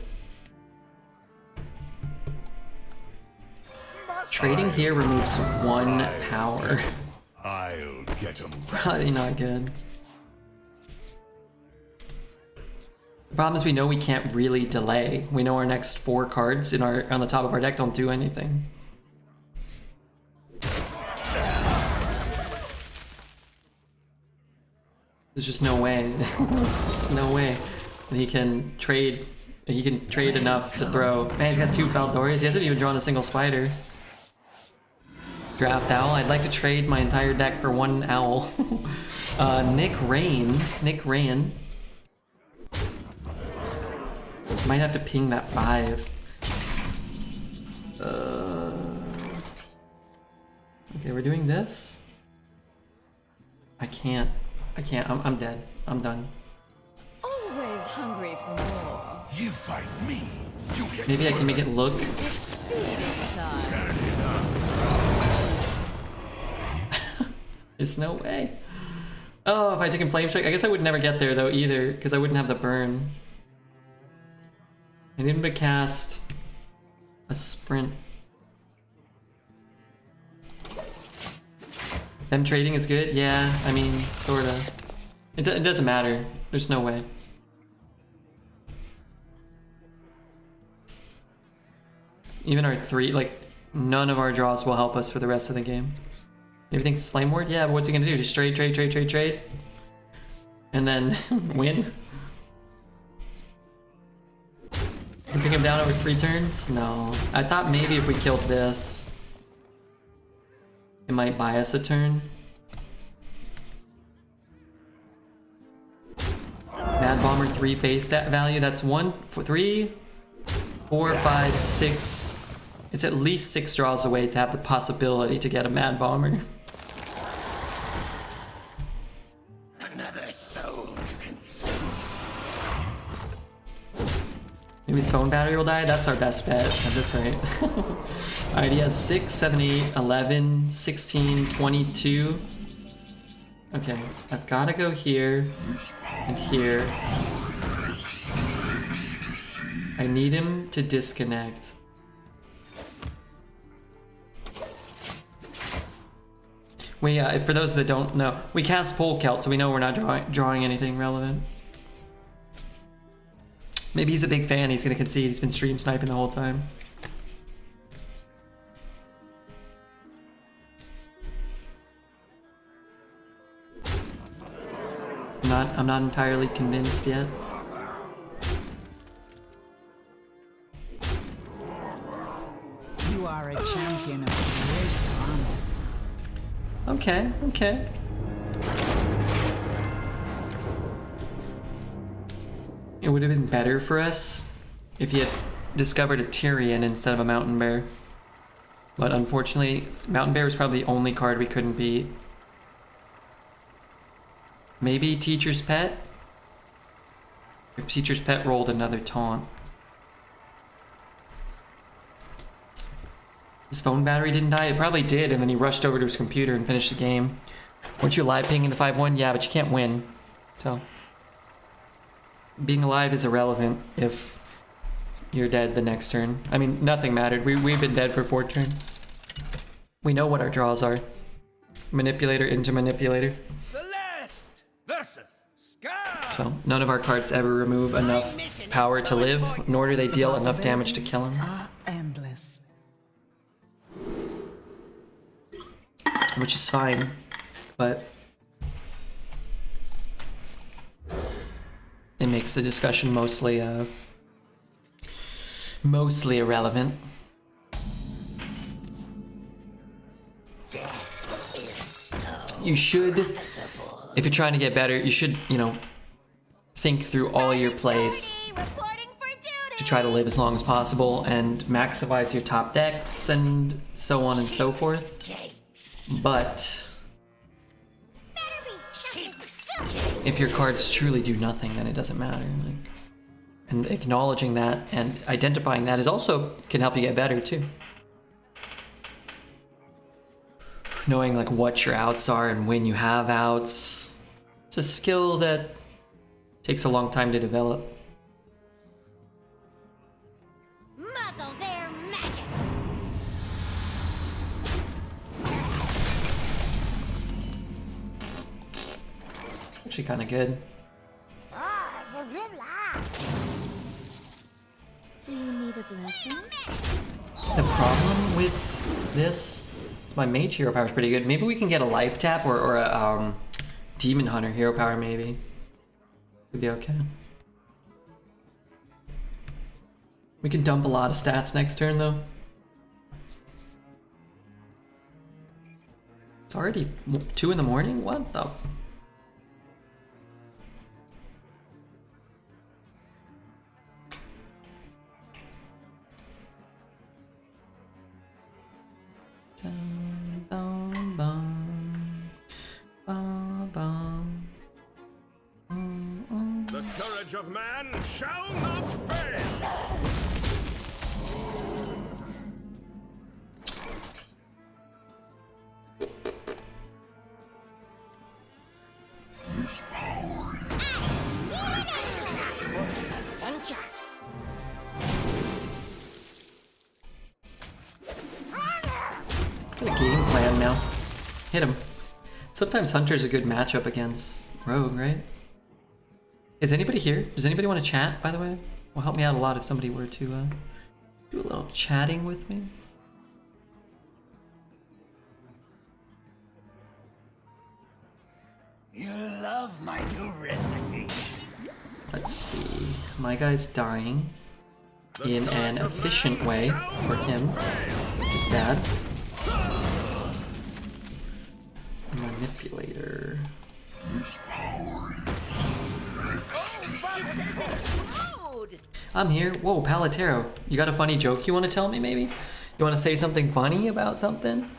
Trading here removes 1 power. I'll get him. Probably not good. The problem is we know we can't really delay. We know our next 4 cards in on the top of our deck don't do anything. There's just no way. There's just no way that he can trade. He can trade enough to throw. Man, he's got 2 Valdorias. He hasn't even drawn a single spider. Draft Owl. I'd like to trade my entire deck for 1 owl. Nick Rain. Nick Rain. Might have to ping that 5. Okay, we're doing this. I can't. I'm dead. I'm done. Always hungry for more. You fight me. You get Maybe I can make it look. It's feeding time. Turn it up. There's no way. Oh, if I take Flame Strike, I guess I would never get there though either, because I wouldn't have the burn. I need him to cast a sprint. Them trading is good? Yeah, I mean, sorta. It doesn't matter. There's no way. Even our 3, like, none of our draws will help us for the rest of the game. Maybe thinks it's Flame Ward? Yeah, but what's he gonna do? Just trade? And then win? Pick him down over 3 turns? No. I thought maybe if we killed this, it might buy us a turn. Mad Bomber 3 base stat value. That's 1, 3, 4, 5, 6. It's at least 6 draws away to have the possibility to get a Mad Bomber. Another soul to consume. Maybe his phone battery will die? That's our best bet at this rate. Alright, he has 6, 7, 8, 11, 16, 22. Okay, I've got to go here and here. I need him to disconnect. We, for those that don't know, we cast Pole Celt, so we know we're not drawing anything relevant. Maybe he's a big fan, he's gonna concede, he's been stream sniping the whole time. I'm not entirely convinced yet. You are a champion of great promise. Okay, okay. It would have been better for us if he had discovered a Tyrion instead of a Mountain Bear. But unfortunately, Mountain Bear was probably the only card we couldn't beat. Maybe Teacher's Pet? If Teacher's Pet rolled another taunt. His phone battery didn't die? It probably did, and then he rushed over to his computer and finished the game. Weren't you live pinging the 5-1? Yeah, but you can't win. So, being alive is irrelevant if you're dead the next turn. I mean, nothing mattered. We've been dead for 4 turns. We know what our draws are. Manipulator into Manipulator. Celeste versus Sky. So, none of our cards ever remove enough power to live, nor do they deal enough damage to kill him. Are endless. Which is fine, but it makes the discussion mostly irrelevant. You should, if you're trying to get better, you should, you know, think through all your plays Reporting for duty. to try to live as long as possible and maximize your top decks and so on and so forth. But if your cards truly do nothing, then it doesn't matter. Like, and acknowledging that and identifying that is also can help you get better too. Knowing like what your outs are and when you have outs. It's a skill that takes a long time to develop. Muzzle their magic. Actually kind of good. Do you need a blessing? The problem with this is my Mage hero power is pretty good. Maybe we can get a life tap or a Demon Hunter hero power maybe. Could be okay. We can dump a lot of stats next turn though. It's already 2 in the morning? What the? The courage of man shall not fail. Got a game plan now. Hit him. Sometimes Hunter's a good matchup against Rogue, right? Is anybody here? Does anybody want to chat, by the way? Will help me out a lot if somebody were to do a little chatting with me. You love my new recipe. Let's see. My guy's dying in an efficient way for him, which is bad. Manipulator. I'm here. Whoa, Palatero. You got a funny joke you want to tell me, maybe? You want to say something funny about something?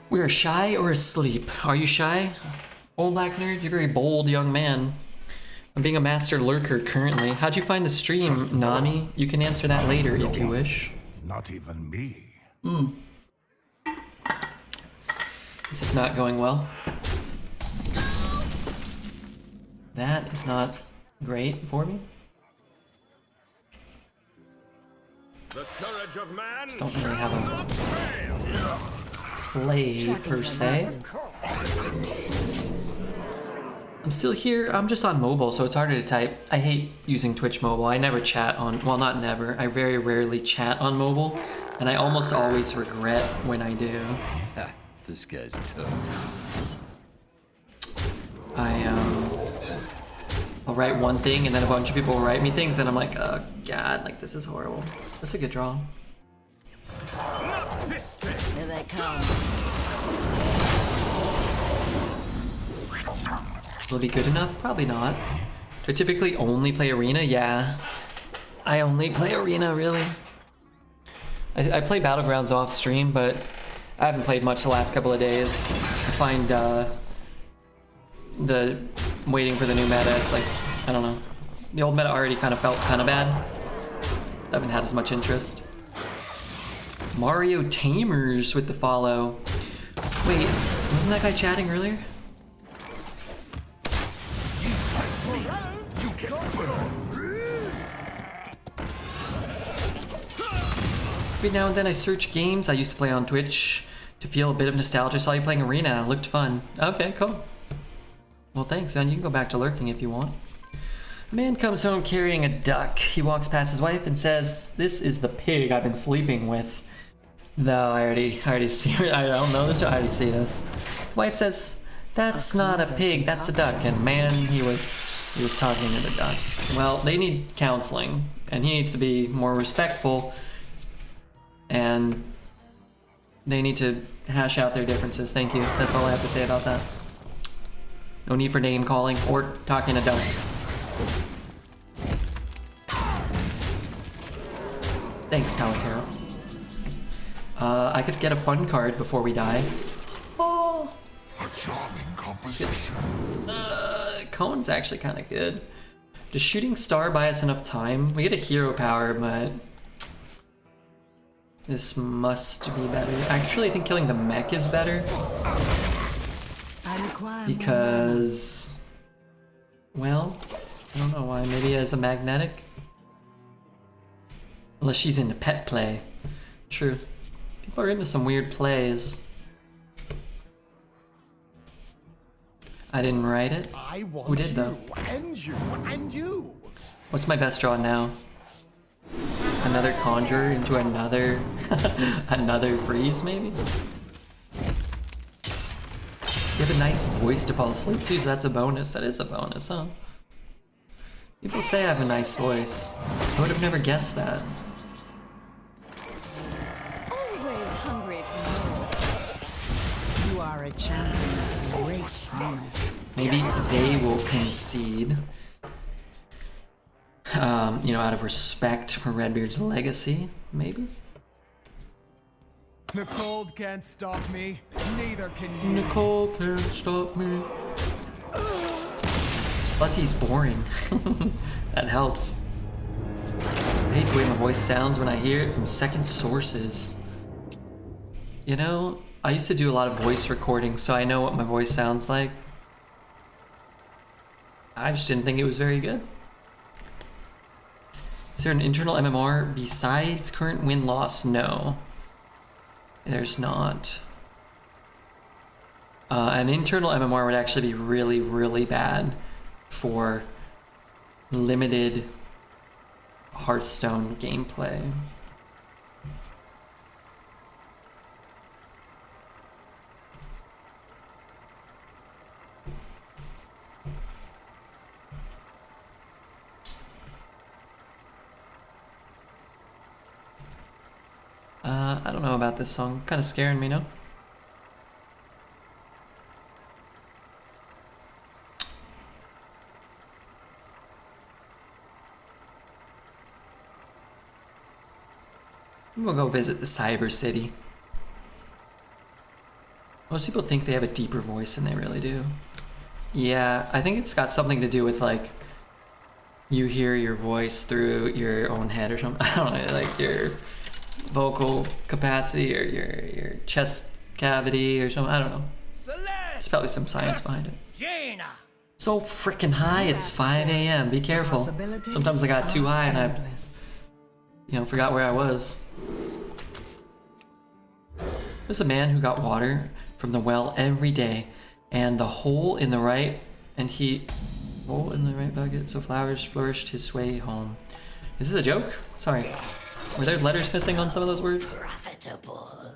We are shy or asleep? Are you shy? Old black nerd, you're a very bold young man. I'm being a master lurker currently. How'd you find the stream, Nami? You can answer that later if you wish. Not even me. This is not going well. That is not great for me. The courage of man Just don't really have a not fail. play per se. I'm still here. I'm just on mobile, so it's harder to type. I hate using Twitch mobile. I never chat on, well, not never. I very rarely chat on mobile, and I almost always regret when I do. This guy's toast. I'll write one thing, and then a bunch of people will write me things, and I'm like, oh god, like this is horrible. That's a good draw. Not this thing. Here they come. Will it be good enough? Probably not. Do I typically only play Arena? Yeah. I only play Arena, really. I play Battlegrounds off stream, but I haven't played much the last couple of days. I find the waiting for the new meta, it's like, I don't know. The old meta already kind of felt kind of bad. I haven't had as much interest. Mario Tamers with the follow. Wait, wasn't that guy chatting earlier? You get burned. Every now and then I search games I used to play on Twitch to feel a bit of nostalgia. Saw you playing Arena, it looked fun. Okay, cool. Well, thanks, man. You can go back to lurking if you want. A man comes home carrying a duck. He walks past his wife and says, "This is the pig I've been sleeping with." No, I already see. I don't know this. I already see this. Wife says, "That's not a pig. That's a duck." And man, he was talking to the duck. Well, they need counseling, and he needs to be more respectful. And they need to hash out their differences. Thank you. That's all I have to say about that. No need for name calling or talking to ducks. Thanks, Palatero. I could get a fun card before we die. Oh. A charming composition. Cone's actually kind of good. Does Shooting Star buy us enough time? We get a hero power, but this must be better. I actually think killing the mech is better. Because, well, I don't know why. Maybe as a magnetic? Unless she's into pet play. True. People are into some weird plays. I didn't write it. Who did though? And you, and you. What's my best draw now? Another conjure into another another freeze maybe? You have a nice voice to fall asleep to, so that's a bonus. That is a bonus, huh? People say I have a nice voice. I would have never guessed that. Always hungry for more. You are a champion of great promise. Maybe they will concede. You know, out of respect for RedBeard's legacy, maybe? Nicole can't stop me, neither can you. Nicole can't stop me. Plus he's boring. That helps. I hate the way my voice sounds when I hear it from second sources. You know, I used to do a lot of voice recording, so I know what my voice sounds like. I just didn't think it was very good. Is there an internal MMR besides current win-loss? No. There's not. An internal MMR would actually be really, really bad for limited Hearthstone gameplay. I don't know about this song. Kind of scaring me, no? We'll go visit the Cyber City. Most people think they have a deeper voice than they really do. Yeah, I think it's got something to do with like you hear your voice through your own head or something. I don't know, like your vocal capacity or your chest cavity or something. I don't know. There's probably some science behind it. Jaina. So freaking high, it's 5 a.m. Be careful. Sometimes I got too high and I, you know, forgot where I was. There's a man who got water from the well every day, and the hole in the right bucket, so flowers flourished his way home. Is this a joke? Sorry. Were there letters missing on some of those words? Profitable.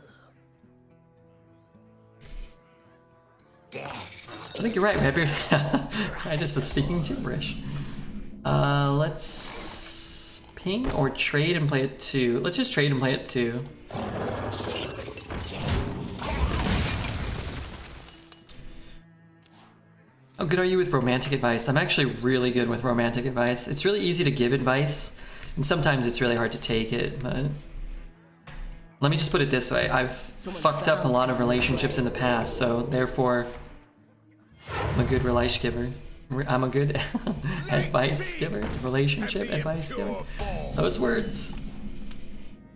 I think you're right, RedBeard. I just was speaking gibberish. Let's ping or trade and play it 2. Let's just trade and play it 2. How good are you with romantic advice? I'm actually really good with romantic advice. It's really easy to give advice, and sometimes it's really hard to take it, but let me just put it this way. I've fucked up a lot of relationships in the past, so therefore I'm a good relation giver. I'm a good advice giver, relationship advice giver. Those words.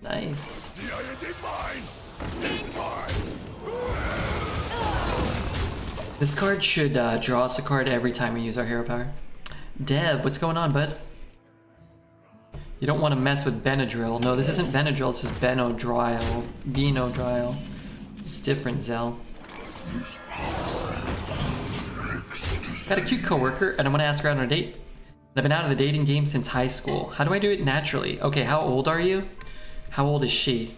Nice. This card should draw us a card every time we use our hero power. Dev, what's going on, bud? You don't want to mess with Benadryl. No, this isn't Benadryl, this is Benodryl. Benodryl. It's different, Zell. Got a cute coworker, and I'm gonna ask her out on a date. I've been out of the dating game since high school. How do I do it naturally? Okay, how old are you? How old is she?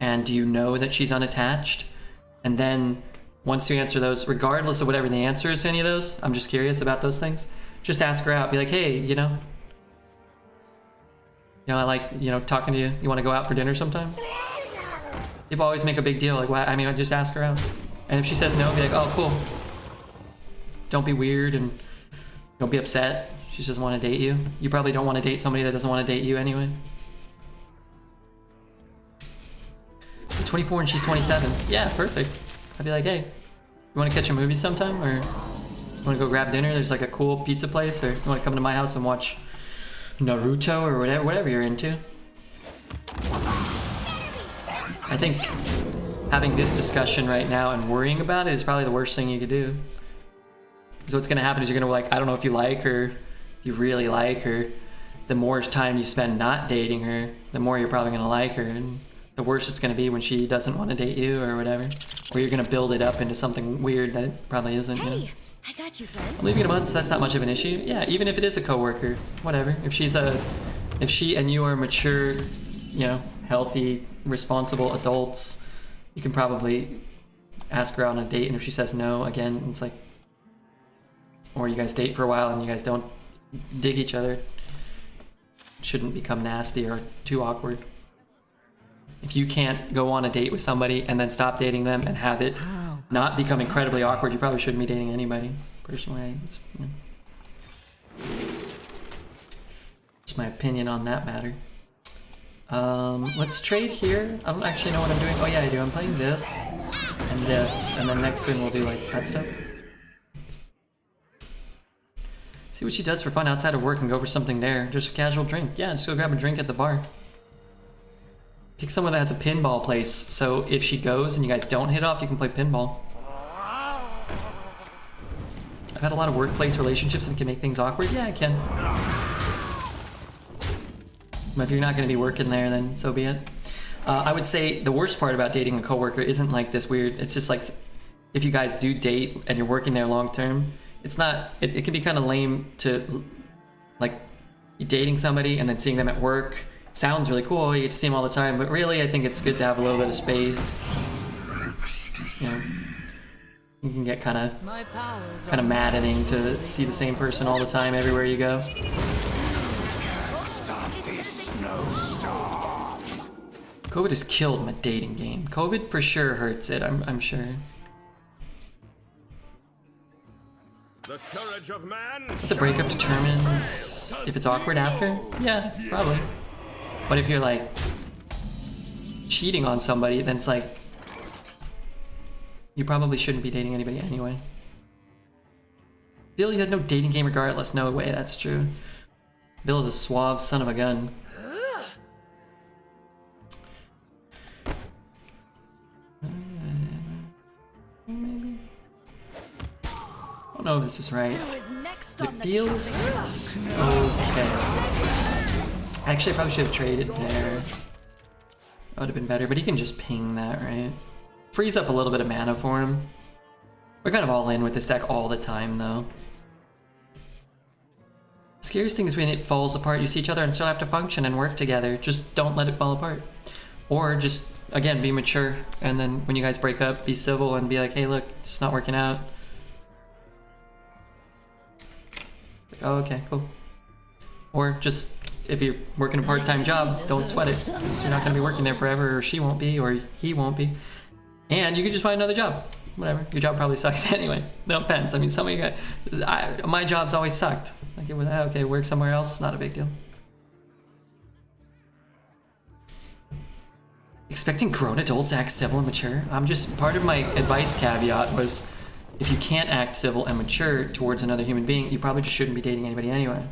And do you know that she's unattached? And then once you answer those, regardless of whatever the answer is to any of those, I'm just curious about those things. Just ask her out. Be like, hey, you know, I like, you know, talking to you. You want to go out for dinner sometime? People always make a big deal. Like, why? I mean, I just ask her out. And if she says no, be like, oh, cool. Don't be weird and don't be upset. She doesn't want to date you. You probably don't want to date somebody that doesn't want to date you anyway. 24 and she's 27. Yeah, perfect. I'd be like, hey, you want to catch a movie sometime? Or you want to go grab dinner? There's like a cool pizza place. Or you want to come to my house and watch Naruto or whatever you're into. I think having this discussion right now and worrying about it is probably the worst thing you could do. Because what's going to happen is you're going to like, I don't know if you like her, if you really like her. The more time you spend not dating her, the more you're probably going to like her. And the worse it's going to be when she doesn't want to date you or whatever. Or you're going to build it up into something weird that it probably isn't. Hey, you know? I got you, friend. I'm leaving in a month, so that's not much of an issue. Yeah, even if it is a coworker, whatever. If she and you are mature, you know, healthy, responsible adults, you can probably ask her out on a date, and if she says no, again, it's like, or you guys date for a while and you guys don't dig each other, it shouldn't become nasty or too awkward. If you can't go on a date with somebody and then stop dating them and have it not become incredibly awkward, you probably shouldn't be dating anybody. Personally, it's, you know, just my opinion on that matter. Let's trade here. I don't actually know what I'm doing. Oh yeah, I do. I'm playing this and this, and then next turn we'll do like that stuff. See what she does for fun outside of work and go for something there. Just a casual drink. Yeah, just go grab a drink at the bar. Pick someone that has a pinball place, so if she goes and you guys don't hit off, you can play pinball. I've had a lot of workplace relationships and can make things awkward. Yeah, I can. But if you're not going to be working there, then so be it. I would say the worst part about dating a coworker isn't like this weird. It's just like if you guys do date and you're working there long term, it's not. It can be kind of lame to like dating somebody and then seeing them at work. Sounds really cool, you get to see them all the time, but really I think it's good to have a little bit of space. You know, you can get kind of maddening to see the same person all the time everywhere you go. COVID has killed my dating game. COVID for sure hurts it, I'm sure. The courage of man. The breakup determines if it's awkward after? Yeah, probably. But if you're like cheating on somebody, then it's like you probably shouldn't be dating anybody anyway. Bill, you had no dating game regardless. No way, that's true. Bill is a suave son of a gun. Maybe. I don't know if this is right. It feels okay. Actually, I probably should have traded there. That would have been better, but he can just ping that, right? Frees up a little bit of mana for him. We're kind of all in with this deck all the time, though. The scariest thing is when it falls apart, you see each other and still have to function and work together. Just don't let it fall apart. Or just, again, be mature. And then when you guys break up, be civil and be like, hey, look, it's not working out. Like, oh, okay, cool. Or just... if you're working a part-time job, don't sweat it. You're not going to be working there forever, or she won't be, or he won't be. And you can just find another job. Whatever. Your job probably sucks anyway. No offense. I mean, some of you guys... my job's always sucked. Like, okay, work somewhere else, not a big deal. Expecting grown adults to act civil and mature? I'm just... part of my advice caveat was, if you can't act civil and mature towards another human being, you probably just shouldn't be dating anybody anyway.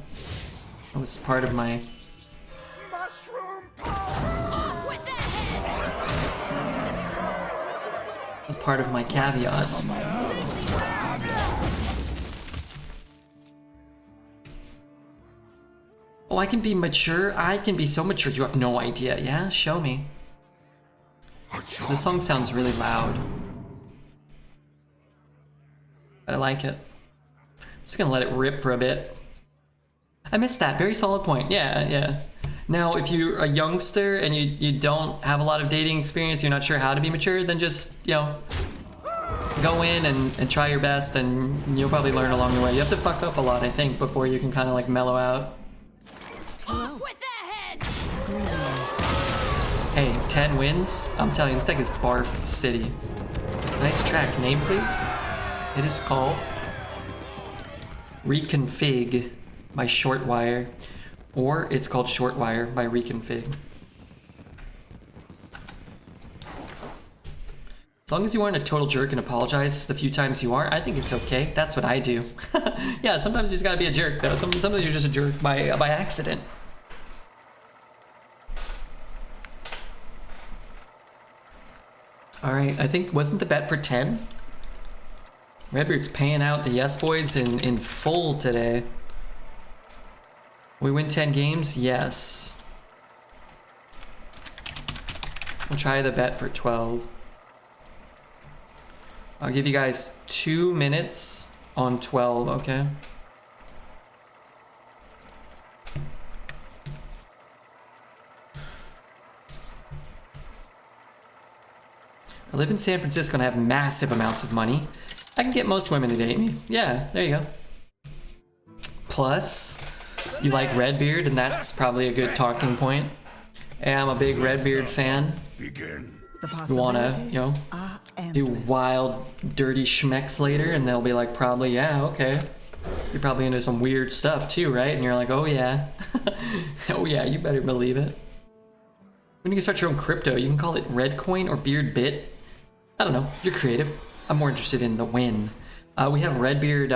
That was part of my... that was part of my caveat. Oh, I can be mature? I can be so mature, you have no idea. Yeah, show me. So this song sounds really loud. But I like it. I'm just gonna let it rip for a bit. I missed that. Very solid point. Yeah, yeah. Now, if you're a youngster and you don't have a lot of dating experience, you're not sure how to be mature, then just, you know, go in and try your best, and you'll probably learn along the way. You have to fuck up a lot, I think, before you can kind of like mellow out. Off with their heads! Hey, 10 wins? I'm telling you, this deck is Barf City. Nice track. Name, please? It is called Reconfig by Shortwire, or it's called Shortwire by Reconfig. As long as you aren't a total jerk and apologize the few times you are, I think it's okay. That's what I do. Yeah, sometimes you just gotta be a jerk though. Sometimes you're just a jerk by accident. Alright, I think, wasn't the bet for 10? RedBeard's paying out the yes boys in full today. We win 10 games? Yes. We'll try the bet for 12. I'll give you guys 2 minutes on 12, okay? I live in San Francisco and I have massive amounts of money. I can get most women to date me. Yeah, there you go. Plus, you like RedBeard, and that's probably a good talking point. Yeah, I'm a big RedBeard fan. You wanna, you know, do wild, dirty schmecks later, and they'll be like, probably, yeah, okay. You're probably into some weird stuff too, right? And you're like, oh yeah. Oh yeah, you better believe it. When you can start your own crypto, you can call it Redcoin or BeardBit. I don't know, you're creative. I'm more interested in the win. We have RedBeard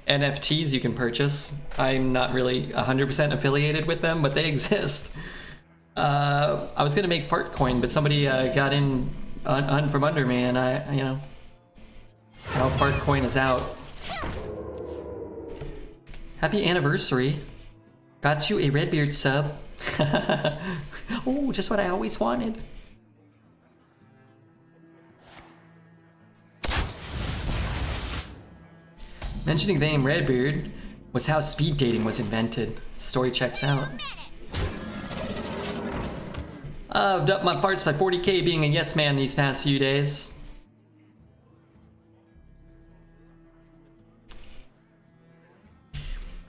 NFTs you can purchase. I'm not really 100% affiliated with them, but they exist. I was gonna make Fartcoin, but somebody got in from under me, and you know, now Fartcoin is out. Happy anniversary. Got you a RedBeard sub. Oh, just what I always wanted. Mentioning the name RedBeard was how speed dating was invented. Story checks out. I've upped my parts by 40k being a yes man these past few days.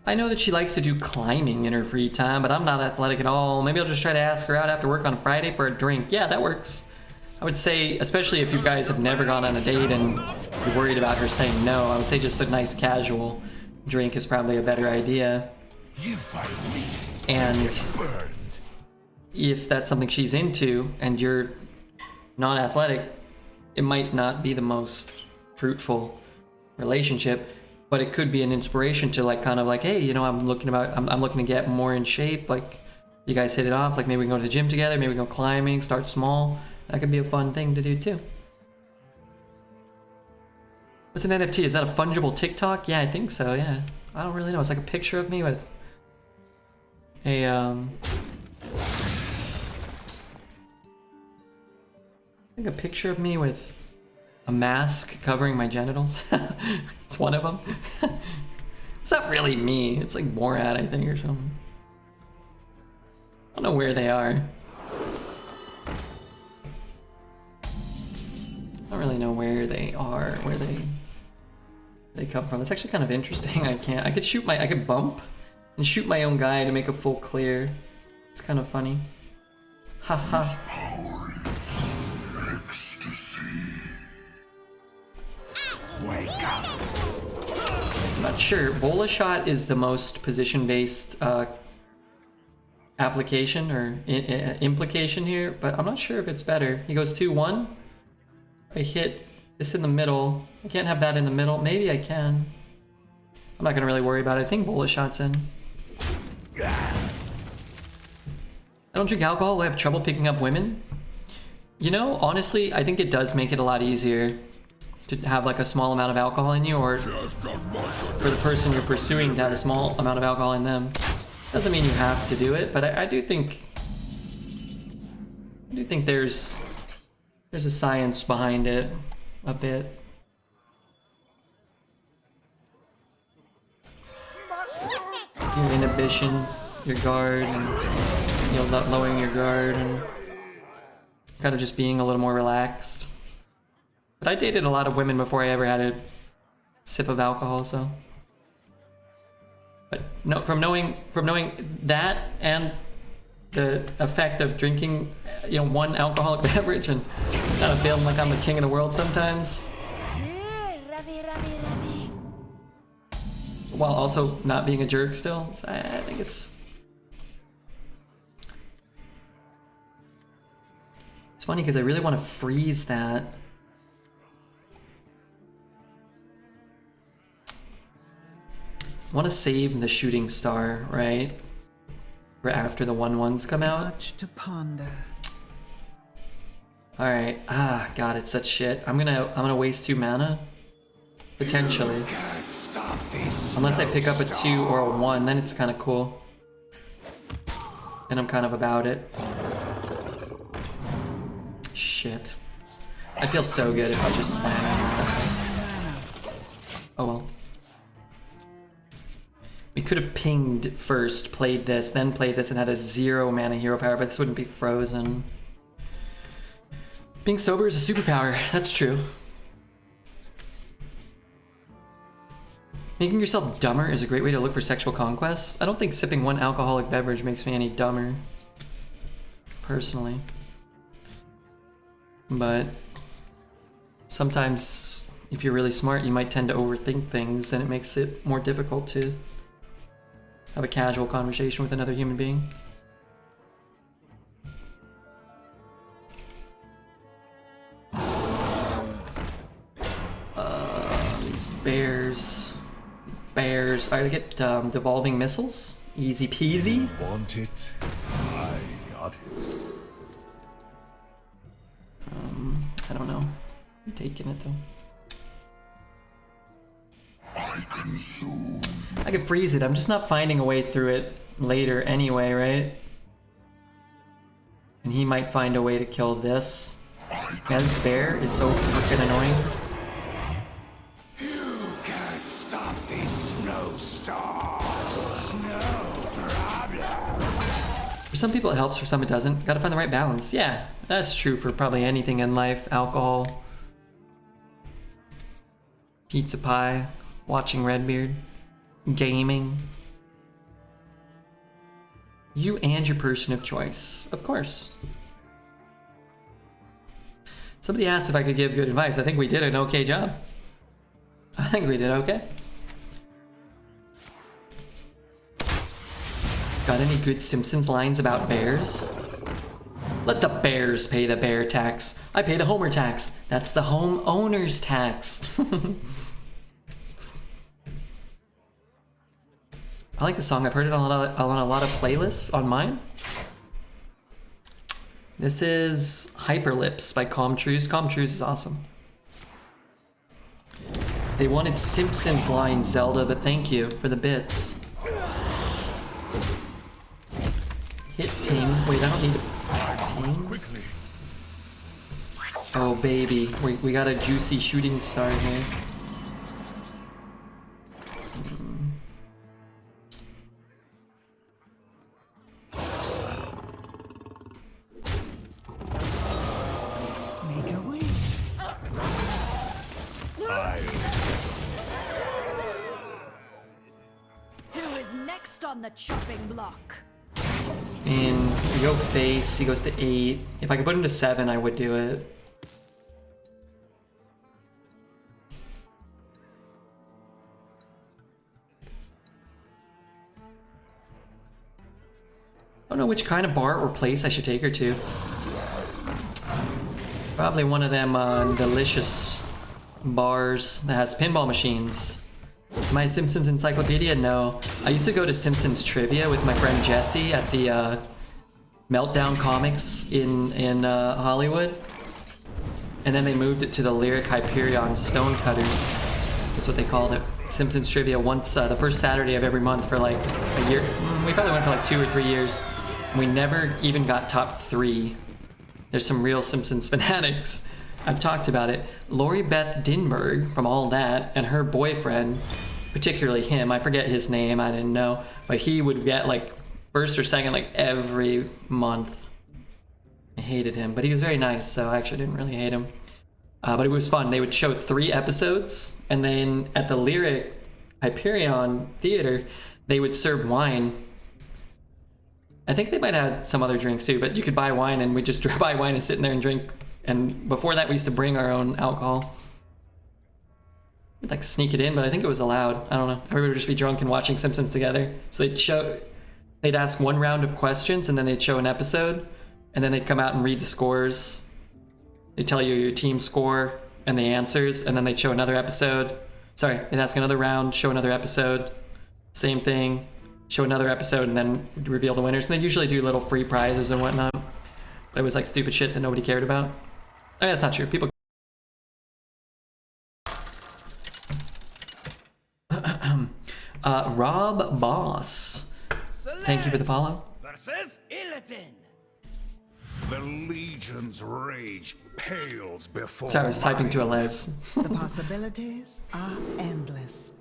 I know that she likes to do climbing in her free time, but I'm not athletic at all. Maybe I'll just try to ask her out after work on Friday for a drink. Yeah, that works. I would say, especially if you guys have never gone on a date and you're worried about her saying no, I would say just a nice casual drink is probably a better idea. And if that's something she's into and you're not athletic, it might not be the most fruitful relationship, but it could be an inspiration to like kind of like, hey, you know, I'm looking to get more in shape. Like, you guys hit it off. Like, maybe we can go to the gym together. Maybe we can go climbing. Start small. That could be a fun thing to do too. What's an NFT? Is that a fungible TikTok? Yeah, I think so. Yeah, I don't really know. It's like a picture of me with a I think a picture of me with a mask covering my genitals. It's one of them. It's not really me. It's like Borat, I think, or something. I don't know where they are. I don't really know where they are, where they come from. It's actually kind of interesting. I could bump and shoot my own guy to make a full clear. It's kind of funny. Haha. Wake up. I'm not sure. Bola shot is the most position-based application or implication here, but I'm not sure if it's better. He goes 2-1. I hit this in the middle. I can't have that in the middle. Maybe I can. I'm not gonna really worry about it. I think Bola shot's in. I don't drink alcohol. I have trouble picking up women. You know, honestly, I think it does make it a lot easier to have like a small amount of alcohol in you, or for the person you're pursuing to have a small amount of alcohol in them. Doesn't mean you have to do it, but I do think there's a science behind it a bit. Your inhibitions, your guard, and you know, lowering your guard and kind of just being a little more relaxed. But I dated a lot of women before I ever had a sip of alcohol, so. But no, from knowing that and the effect of drinking, you know, one alcoholic beverage and kind of feeling like I'm the king of the world sometimes, while also not being a jerk still, I think it's funny because I really want to freeze that. I want to save the shooting star, right? For after the 1/1s come out. Much to ponder. Alright. Ah, god, it's such shit. I'm gonna waste 2 mana. Potentially. Unless I pick up a 2 or a 1, then it's kinda cool. And I'm kind of about it. Shit. I feel so good if I just slam. Oh well. We could have pinged first, played this, then played this, and had a 0 mana hero power, but this wouldn't be frozen. Being sober is a superpower, that's true. Making yourself dumber is a great way to look for sexual conquests. I don't think sipping one alcoholic beverage makes me any dumber, personally. But sometimes, if you're really smart, you might tend to overthink things, and it makes it more difficult to have a casual conversation with another human being. These bears. Bears. I get devolving missiles. Easy peasy. Want it? I got it. I don't know. I'm taking it though. I could freeze it, I'm just not finding a way through it later anyway, right? And he might find a way to kill this. Man, this bear is so freaking annoying. You can't stop this snowstorm. Snow problem. For some people it helps, for some it doesn't. Gotta find the right balance. Yeah, that's true for probably anything in life. Alcohol, pizza pie, watching RedBeard, gaming. You and your person of choice, of course. Somebody asked if I could give good advice. I think we did an okay job. I think we did okay. Got any good Simpsons lines about bears? Let the bears pay the bear tax. I pay the homer tax. That's the homeowner's tax. I like the song. I've heard it on a lot of playlists on mine. This is Hyperlips by Comtrues. Comtrues is awesome. They wanted Simpsons lines, Zelda, but thank you for the bits. Hit ping. Wait, I don't need to ping. Oh baby, we got a juicy shooting star here. Make a wish. Who is next on the chopping block? And we go face, he goes to 8. If I could put him to 7, I would do it. I don't know which kind of bar or place I should take her to. Probably one of them delicious bars that has pinball machines. My Simpsons encyclopedia? No. I used to go to Simpsons trivia with my friend Jesse at the Meltdown Comics in Hollywood. And then they moved it to the Lyric Hyperion Stonecutters. That's what they called it. Simpsons trivia once, the first Saturday of every month for like a year. We probably went for like 2 or 3 years. We never even got top 3. There's some real Simpsons fanatics. I've talked about it. Lori Beth Dinberg from All That and her boyfriend, particularly him, I forget his name, I didn't know, but he would get like first or second like every month. I hated him, but he was very nice, so I actually didn't really hate him. But it was fun. They would show 3 episodes, and then at the Lyric Hyperion Theater, they would serve wine. I think they might have some other drinks too, but you could buy wine, and we just buy wine and sit in there and drink. And before that, we used to bring our own alcohol. We'd like sneak it in, but I think it was allowed. I don't know. Everybody would just be drunk and watching Simpsons together. So they'd ask 1 round of questions, and then they'd show an episode, and then they'd come out and read the scores. They'd tell you your team score and the answers, and then they'd show another episode. Sorry, they'd ask another round, show another episode, same thing, show another episode, and then reveal the winners. And they'd usually do little free prizes and whatnot. But it was like stupid shit that nobody cared about. Oh, yeah, that's not true. People. Rob Boss. Thank you for the follow. Versus Illidan. The Legion's rage pales before. Sorry, I was typing to a Les. The possibilities are endless.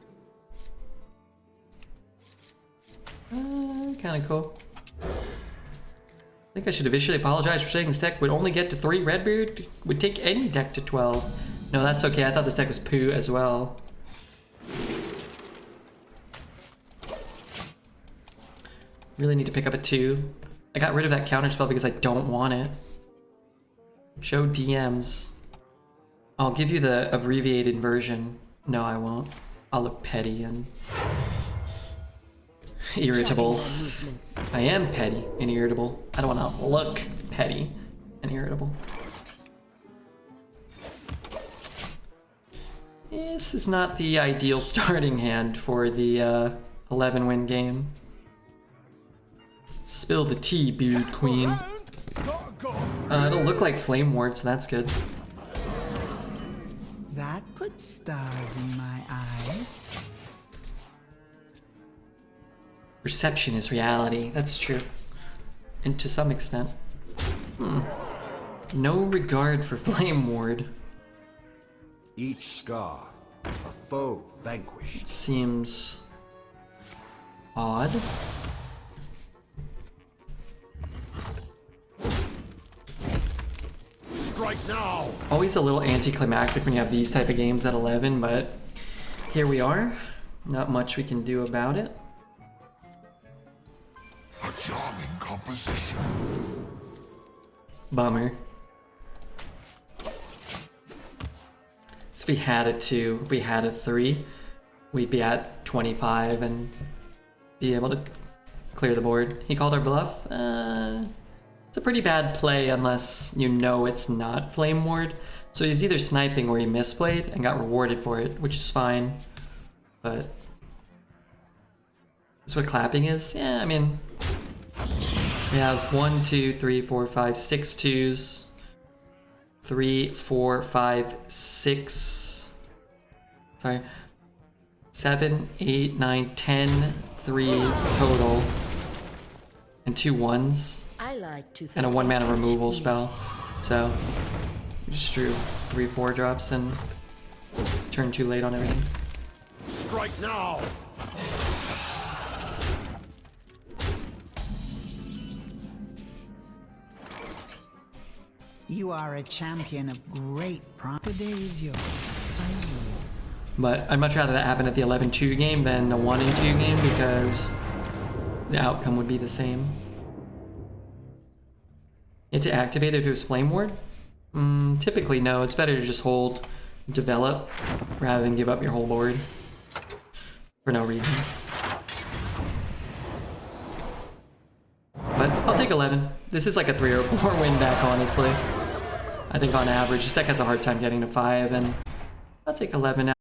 Kind of cool. I think I should officially apologize for saying this deck would only get to 3 RedBeard. Would take any deck to 12. No, that's okay. I thought this deck was poo as well. Really need to pick up a 2. I got rid of that counter spell because I don't want it. Show DMs. I'll give you the abbreviated version. No, I won't. I'll look petty and irritable. I am petty and irritable. I don't want to look petty and irritable. This is not the ideal starting hand for the 11-win game. Spill the tea, Beard Queen. It'll look like Flame Ward, so that's good. That puts stars in my eyes. Perception is reality. That's true. And to some extent. No regard for Flame Ward. Each scar, a foe vanquished. Seems odd. Strike now. Always a little anticlimactic when you have these type of games at 11, but here we are. Not much we can do about it. A charming composition. Bummer. So if we had a 2, if we had a 3, we'd be at 25 and be able to clear the board. He called our bluff. It's a pretty bad play unless you know it's not Flame Ward. So he's either sniping or he misplayed and got rewarded for it, which is fine. But that's what clapping is. Yeah, I mean, we have 1, 2, 3, 4, 5, 6 2s. 3, 4, 5, 6. Sorry. 7, 8, 9, 10 3s total. And 2 1s. I like to And a 1-mana removal spell. So we just drew 3 4-drops and turned too late on everything. Strike now. You are a champion of great promise. Today is yours. But I'd much rather that happen at the 11-2 game than the 1-2 game because the outcome would be the same. You had to activate it if it was Flame Ward? Typically no, it's better to just hold, develop, rather than give up your whole board for no reason. But I'll take 11. This is like a 3 or 4 win back, honestly. I think on average, this deck has a hard time getting to 5, and I'll take 11 now.